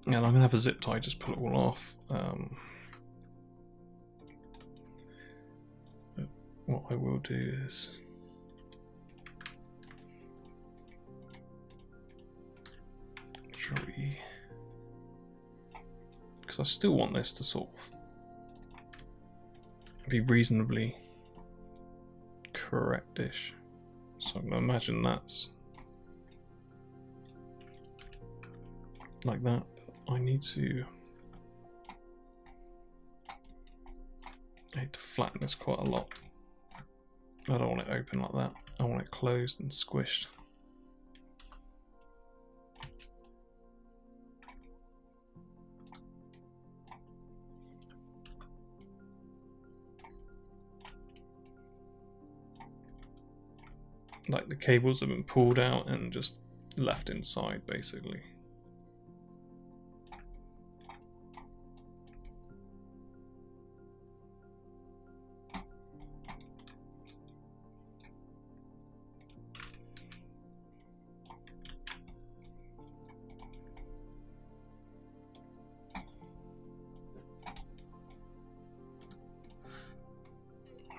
And I'm gonna have a zip tie, just pull it all off. What I will do is because I still want this to sort of be reasonably correct-ish. So I'm going to imagine that's like that. But I need to flatten this quite a lot. I don't want it open like that. I want it closed and squished. Like the cables have been pulled out and just left inside, basically.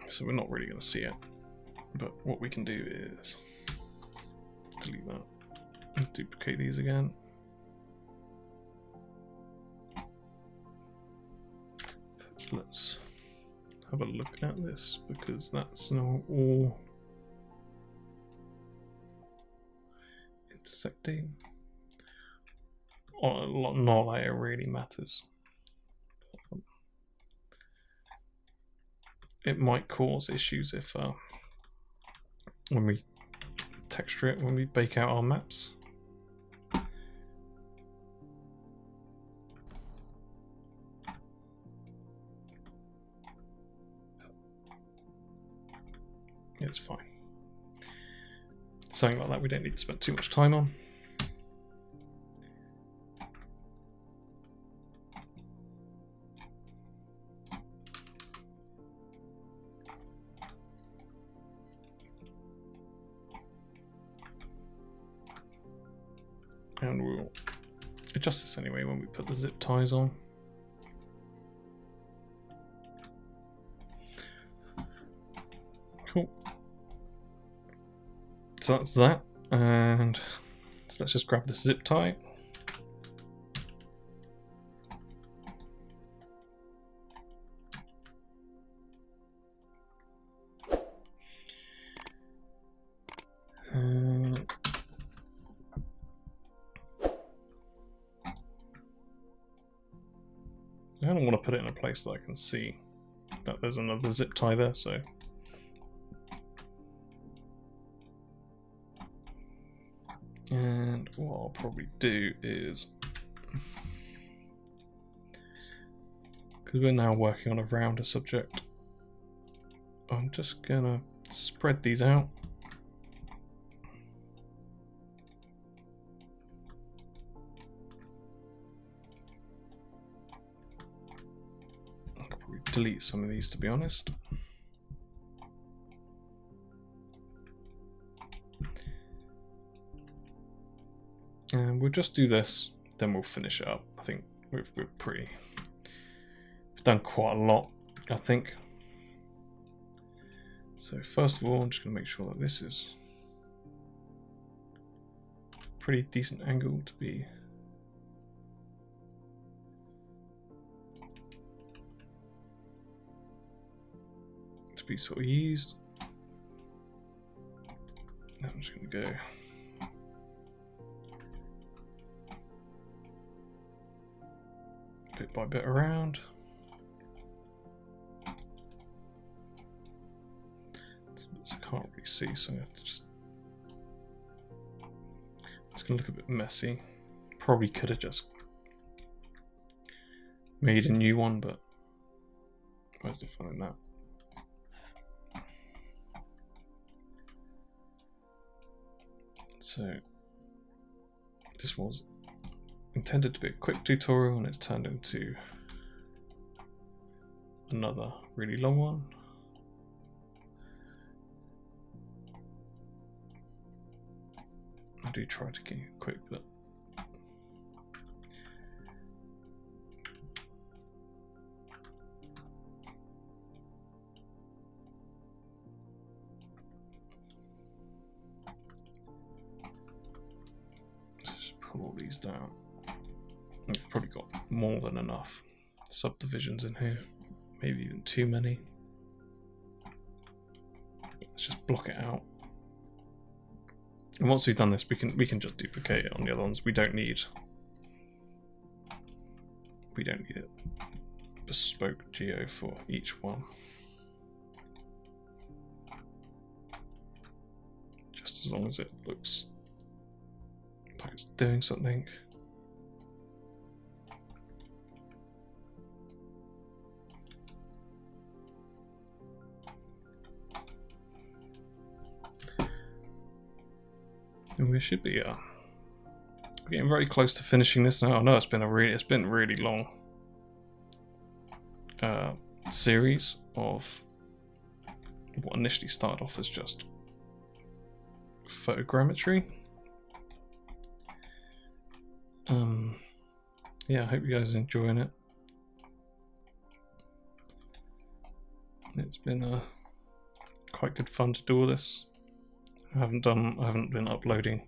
So we're not really going to see it, but what we can do is delete that and duplicate these again. Let's have a look at this, because that's now all intersecting. Not like it really matters. It might cause issues if when we texture it, when we bake out our maps. It's fine. Something like that we don't need to spend too much time on. And we'll adjust this anyway when we put the zip ties on. Cool. So that's that, and so let's just grab this zip tie. I don't want to put it in a place that I can see that there's another zip tie there, so and what I'll probably do is, because we're now working on a rounder subject, I'm just gonna spread these out. I could probably delete some of these, to be honest. And we'll just do this, then we'll finish it up. I think we've done quite a lot, I think. So first of all, I'm just going to make sure that this is a pretty decent angle to be sort of used. Now I'm just going to go bit by bit around. I can't really see, so I have to just. It's going to look a bit messy. Probably could have just made a new one, but where's the fun in that? So this was intended to be a quick tutorial, and it's turned into another really long one. I do try to keep it quick, but just pull all these down. You've probably got more than enough subdivisions in here, maybe even too many. Let's just block it out. And once we've done this, we can just duplicate it on the other ones. We don't need it bespoke geo for each one. Just as long as it looks like it's doing something. And we should be getting very close to finishing this now. I know it's been really long series of what initially started off as just photogrammetry. Yeah, I hope you guys are enjoying it. It's been quite good fun to do all this. I haven't been uploading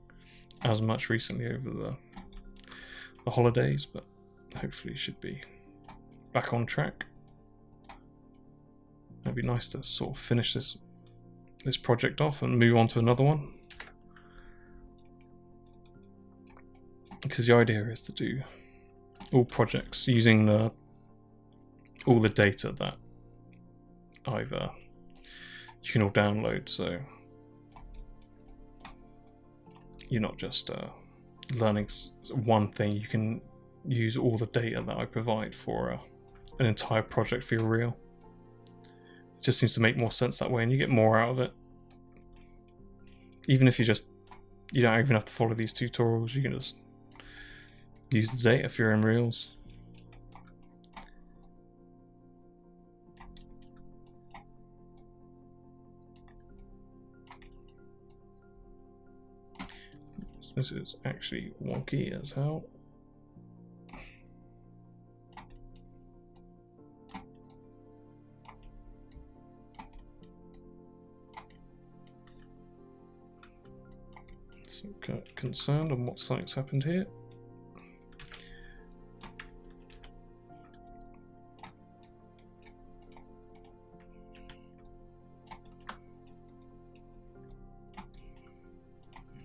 as much recently over the holidays, but hopefully should be back on track. It'd be nice to sort of finish this project off and move on to another one, because the idea is to do all projects using all the data that you can all download, so you're not just learning one thing. You can use all the data that I provide for an entire project for your reel. It just seems to make more sense that way, and you get more out of it. Even if you don't even have to follow these tutorials, you can just use the data for your own reels. This is actually wonky as hell. So concerned on what something's happened here.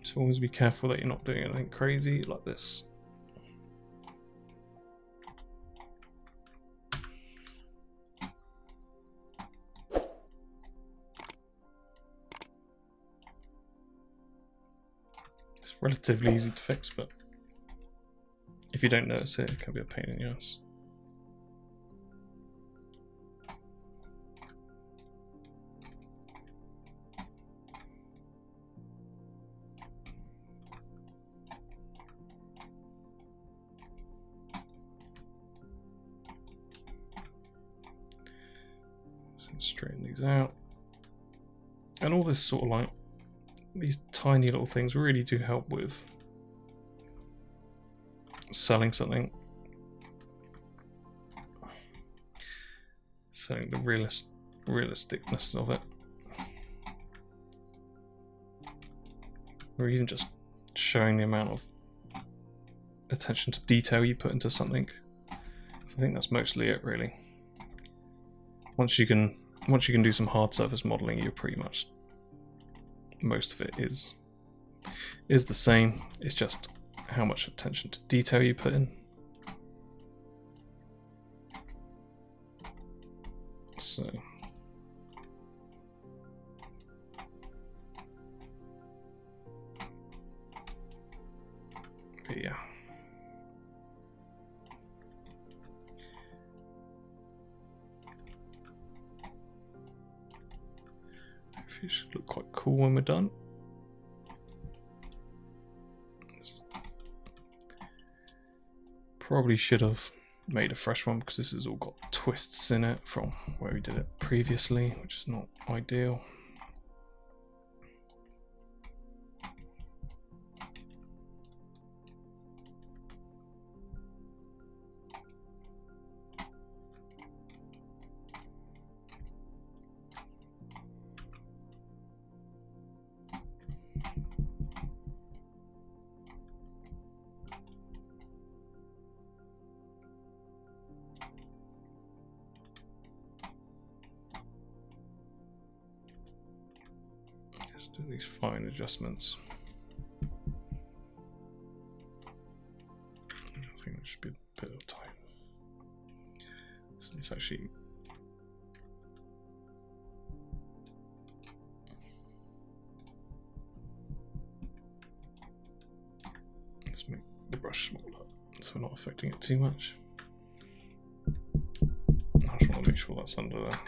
So always be careful that you're not doing anything crazy like this. It's relatively easy to fix, but if you don't notice it, it can be a pain in the ass. Straighten these out, and all this sort of like these tiny little things really do help with selling something, selling the realisticness of it, or even just showing the amount of attention to detail you put into something. So I think that's mostly it, really. Once you can do some hard surface modeling, you're pretty much, most of it is the same. It's just how much attention to detail you put in. So but yeah. It should look quite cool when we're done. Probably should have made a fresh one because this has all got twists in it from where we did it previously, which is not ideal. Do these fine adjustments. I think there should be a bit of time. So it's actually let's make the brush smaller so we're not affecting it too much. I just want to make sure that's under there.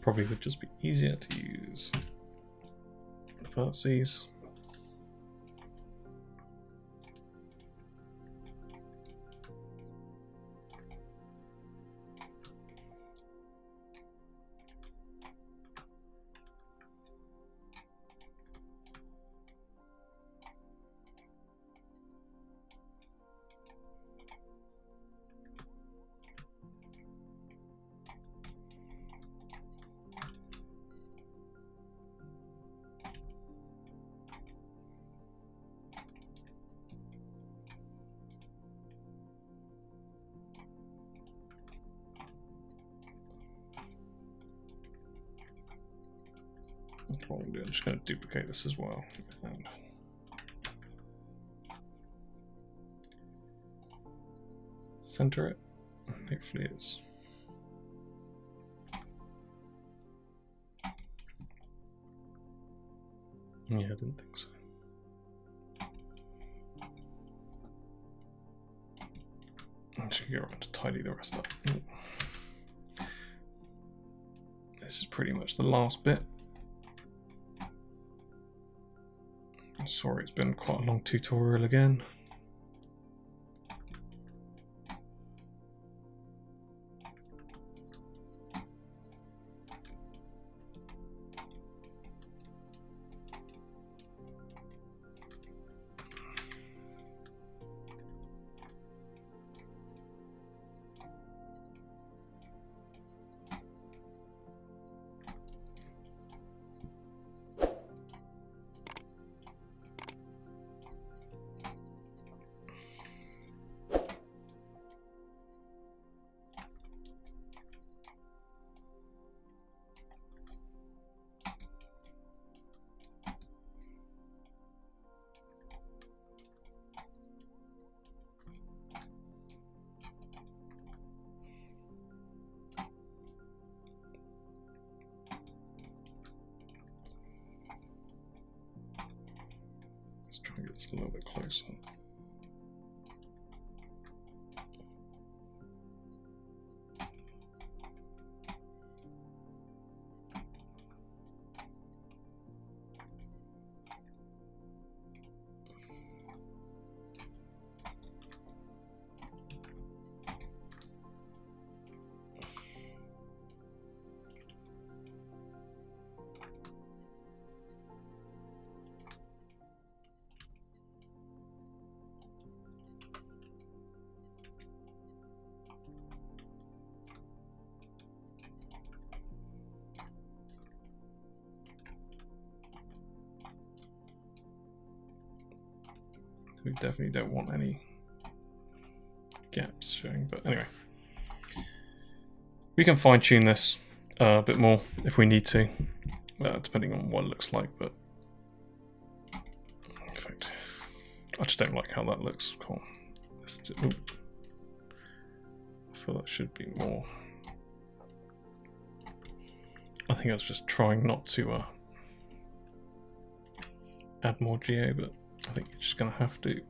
Probably would just be easier to use vertices. What I'm just going to duplicate this as well. And center it. Hopefully it's... Yeah, I didn't think so. I'm just going to go around to tidy the rest up. This is pretty much the last bit. Sorry, it's been quite a long tutorial again. Let's try and get this a little bit closer. We definitely don't want any gaps showing, but anyway. We can fine tune this a bit more if we need to, depending on what it looks like, but in fact, I just don't like how that looks. Cool. I feel that should be more. I think I was just trying not to add more GA, but I think you're just going to have to.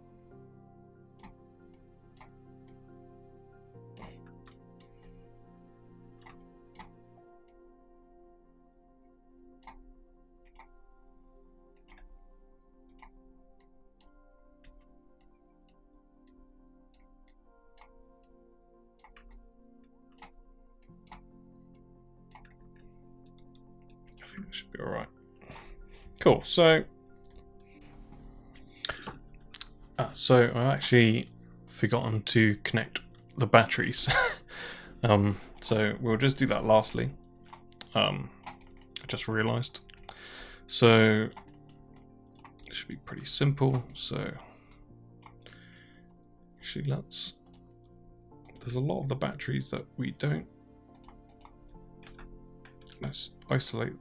I think it should be all right. Cool. So I actually forgotten to connect the batteries. So we'll just do that lastly. I just realized. So it should be pretty simple. So actually there's a lot of the batteries that we don't. Let's isolate.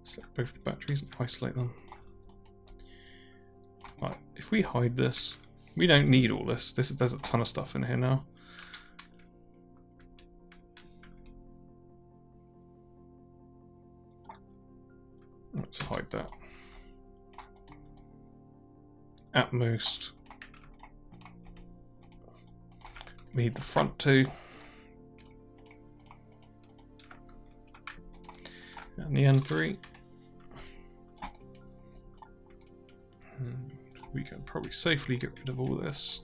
Select both the batteries and isolate them. Right, if we hide this, we don't need all this. There's a ton of stuff in here now. Let's hide that. At most, we need the front two. And the N3. And we can probably safely get rid of all this.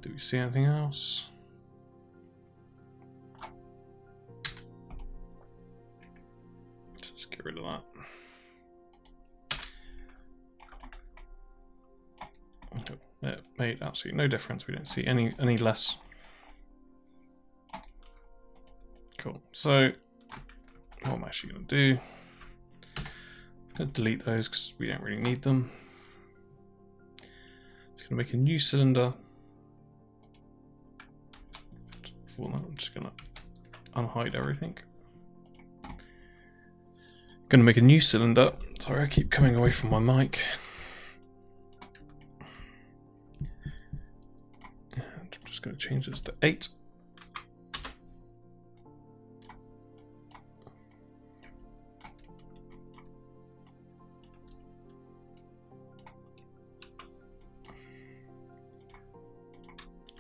Do we see anything else? Just get rid of that. Okay. It made absolutely no difference. We don't see any less. Cool. So what I'm actually going to do, I'm going to delete those because we don't really need them. It's Just going to make a new cylinder. For that, I'm just going to unhide everything. Going to make a new cylinder. Sorry, I keep coming away from my mic. And I'm just going to change this to 8.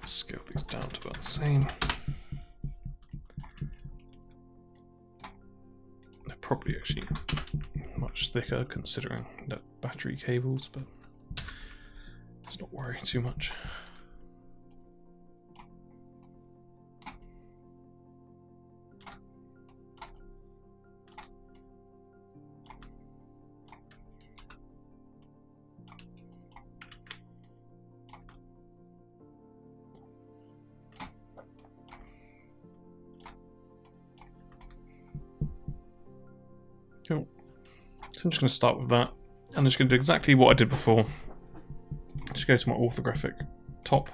Scale these down to about the same. They're probably actually much thicker considering that battery cables, but let's not worry too much. Cool. So I'm just going to start with that, and I'm just going to do exactly what I did before. Just go to my orthographic top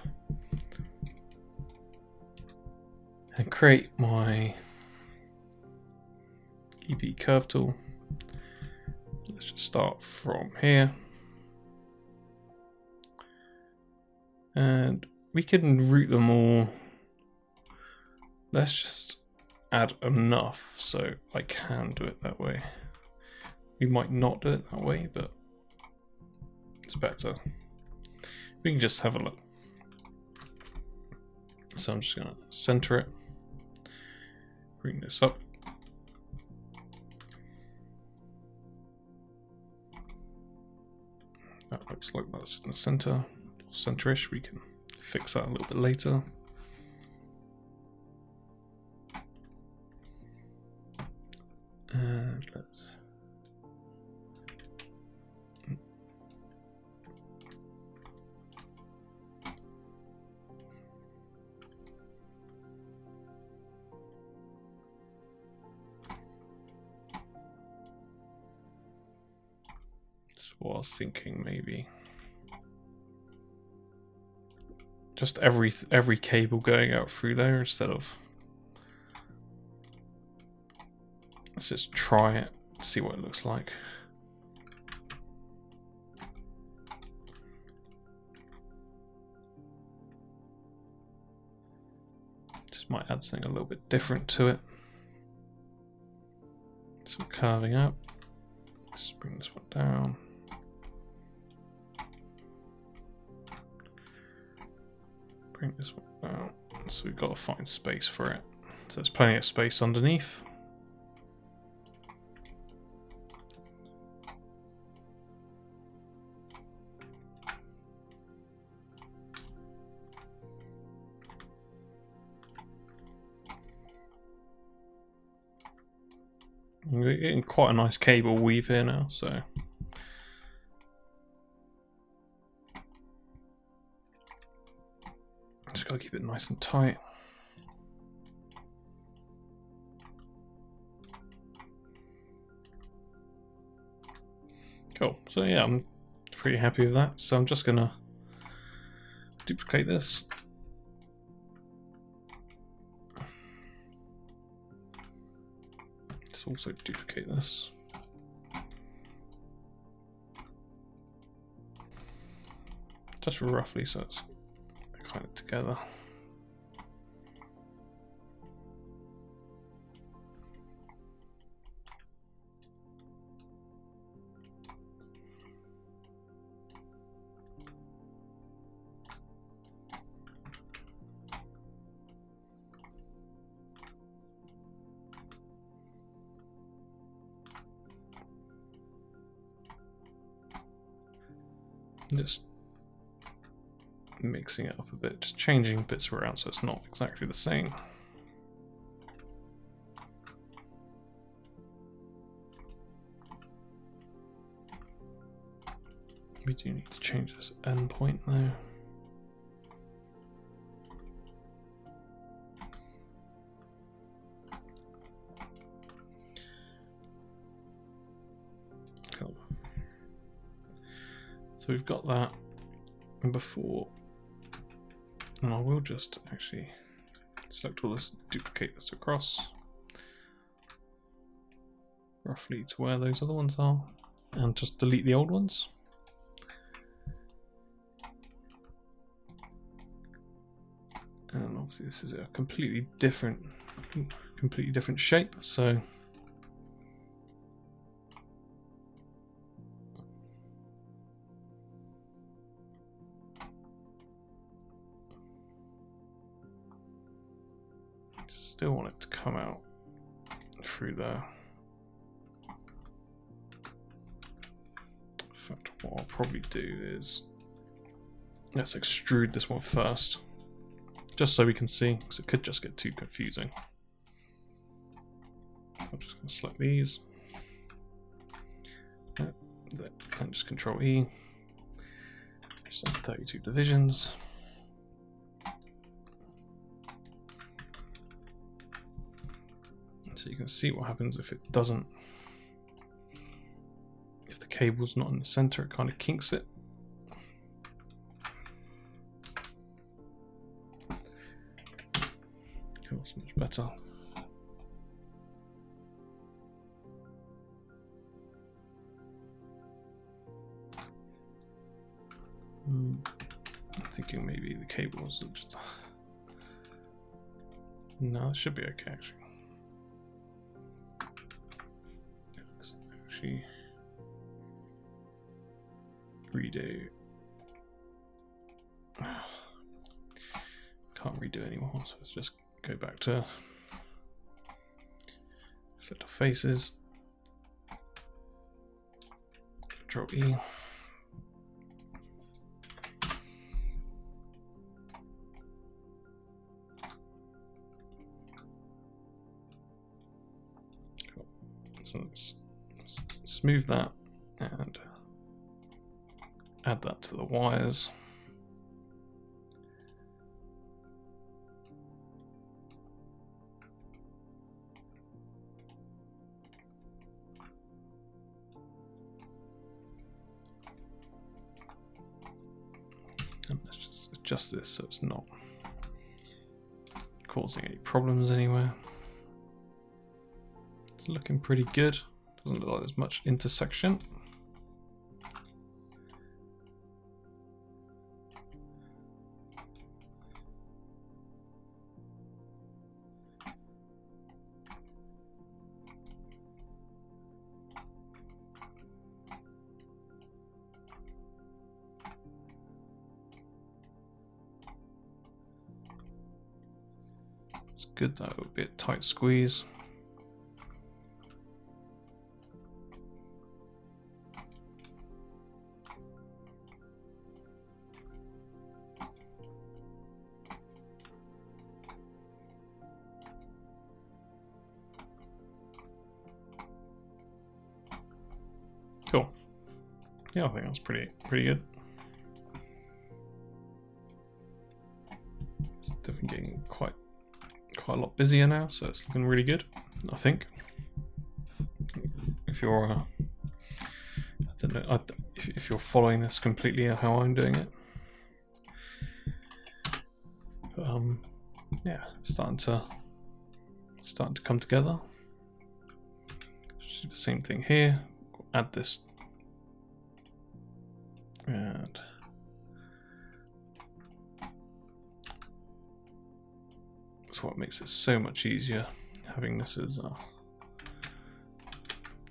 and create my EP curve tool. Let's just start from here, and we can route them all. Let's just add enough so I can do it that way. We might not do it that way, but it's better. We can just have a look. So I'm just going to center it, bring this up. That looks like that's in the center, center-ish. We can fix that a little bit later. And let's that's what I was thinking, maybe just every cable going out through there instead of. Let's just try it, see what it looks like. Just might add something a little bit different to it. Some curving up. Let's bring this one down. Bring this one down. So we've got to find space for it. So there's plenty of space underneath. We're getting quite a nice cable weave here now, so just gotta keep it nice and tight. Cool. So yeah, I'm pretty happy with that. So I'm just gonna duplicate this. Also duplicate this. Just roughly so it's kind of together. Just mixing it up a bit, just changing bits around so it's not exactly the same. We do need to change this endpoint though. Cool. So we've got that. And before, and I will just actually select all this, duplicate this across roughly to where those other ones are, and just delete the old ones. And obviously this is a completely different shape, so still want it to come out through there. In fact, what I'll probably do is let's extrude this one first, just so we can see, because it could just get too confusing. I'm just going to select these, and just Control E, just 32 divisions. So you can see what happens if it doesn't, if the cable's not in the center, it kind of kinks it. Cool, that's much better. I'm thinking maybe the cables are just, no, it should be okay actually. Redo. Can't redo anymore, so let's just go back to set of faces. Control E. Cool. So let's smooth that and add that to the wires. And let's just adjust this so it's not causing any problems anywhere. It's looking pretty good. Doesn't look like there's much intersection. It's good, that would be a tight squeeze. Cool. Yeah, I think that's pretty good. It's definitely getting quite a lot busier now, so it's looking really good, I think. If you're I don't know if you're following this completely how I'm doing it. But, yeah, starting to come together. Just do the same thing here. Add this, and that's what makes it so much easier having this as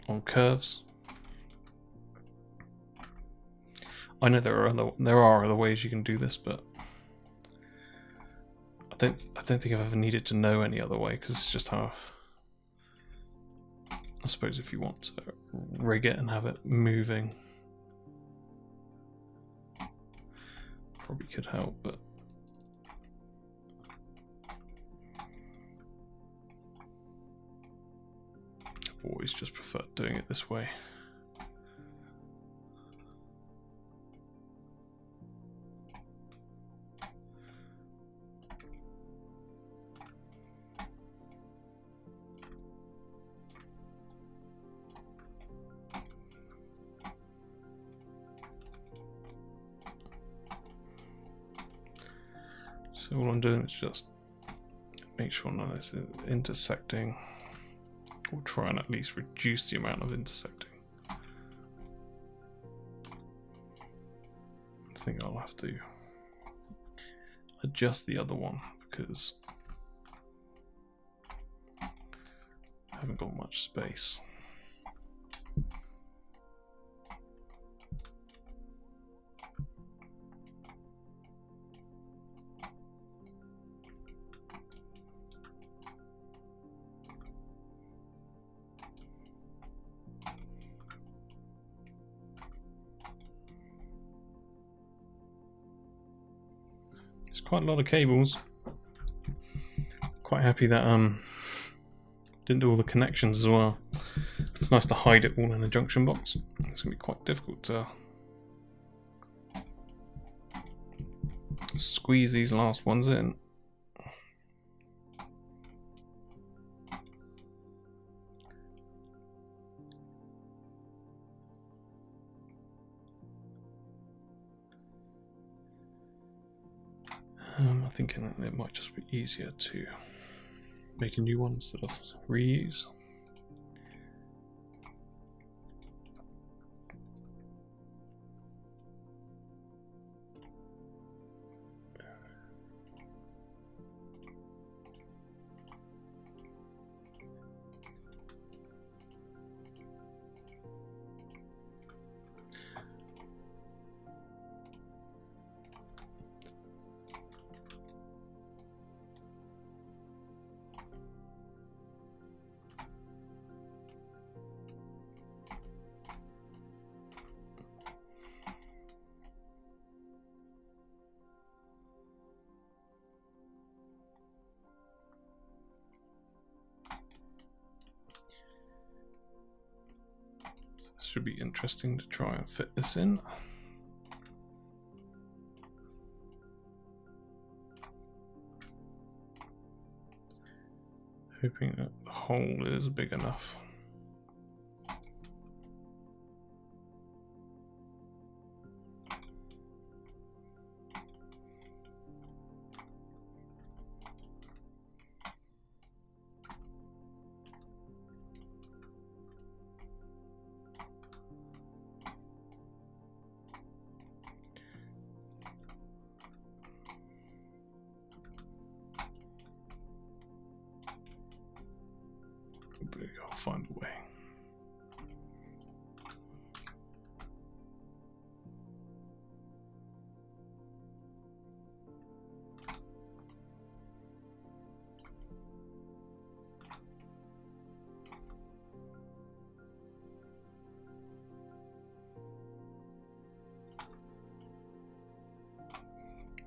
on curves. I know there are other ways you can do this, but I don't think I've ever needed to know any other way, because it's just how I suppose if you want to rig it and have it moving, probably could help, but I've always just preferred doing it this way. So all I'm doing is just make sure none of this is intersecting, or try and at least reduce the amount of intersecting. I think I'll have to adjust the other one because I haven't got much space. It's quite a lot of cables. Quite happy that didn't do all the connections as well. It's nice to hide it all in the junction box. It's gonna be quite difficult to squeeze these last ones in. I'm thinking it might just be easier to make a new one instead of reuse. Should be interesting to try and fit this in. Hoping that the hole is big enough. I'll find a way.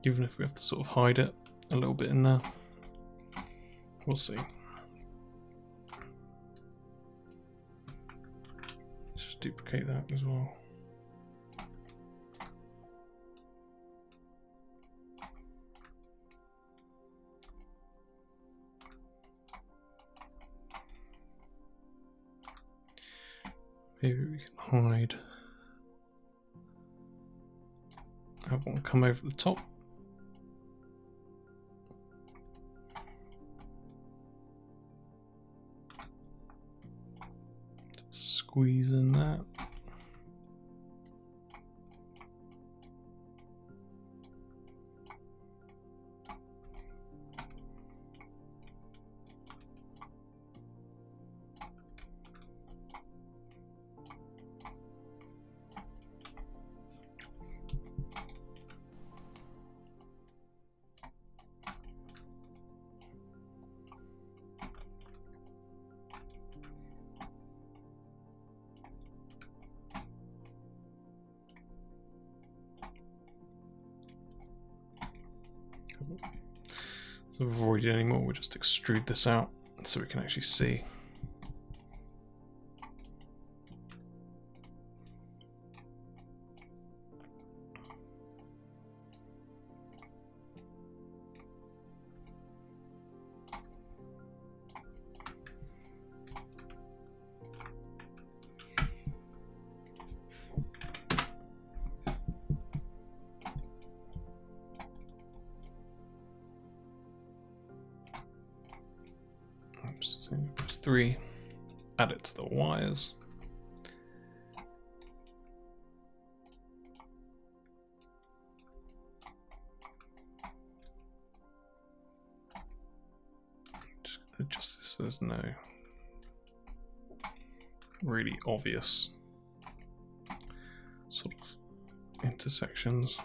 Even if we have to sort of hide it a little bit in there, we'll see. Just duplicate that as well. Maybe we can hide. Have one come over the top. Squeeze in that. So to avoid it anymore, we'll just extrude this out so we can actually see. 3, add it to the wires. Just adjust this so there's no really obvious sort of intersections.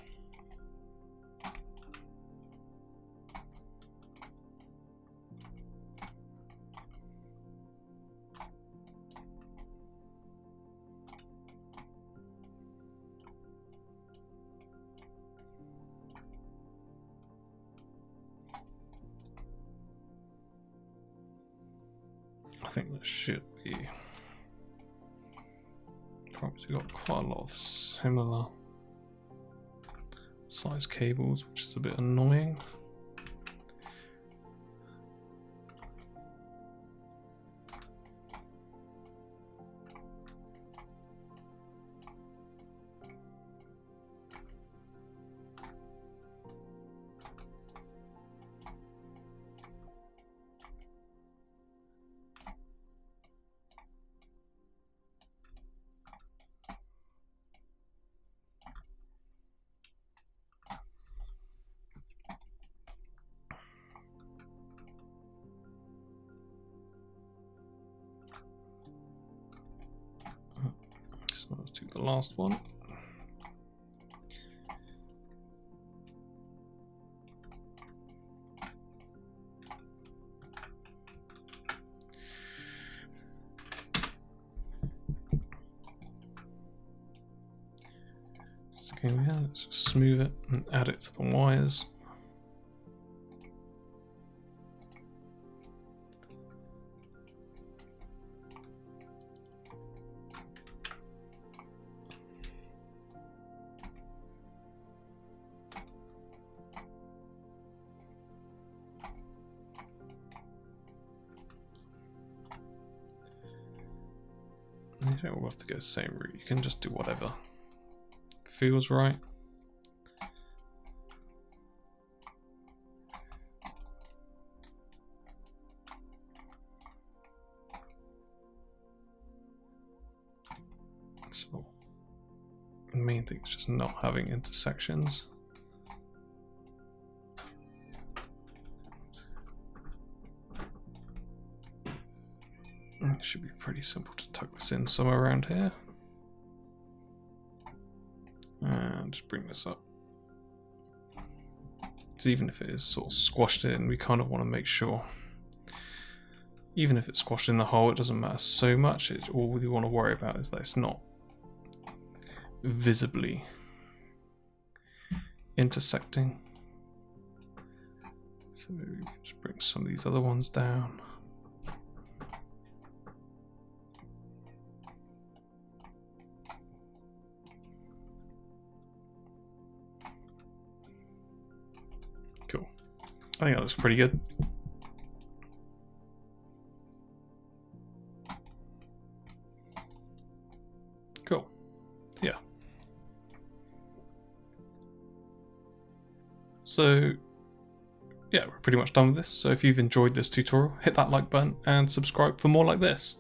I think that should be probably got quite a lot of similar size cables, which is a bit annoying. So let's do the last one. So let's just smooth it and add it to the wires. You don't all have to go the same route, you can just do whatever feels right. So the main thing is just not having intersections. It should be pretty simple to tuck this in somewhere around here. And just bring this up. So even if it is sort of squashed in, we kind of want to make sure, even if it's squashed in the hole, it doesn't matter so much. All we want to worry about is that it's not visibly intersecting. So maybe we can just bring some of these other ones down. Cool. I think that looks pretty good. Cool. Yeah. So yeah, we're pretty much done with this. So if you've enjoyed this tutorial, hit that like button and subscribe for more like this.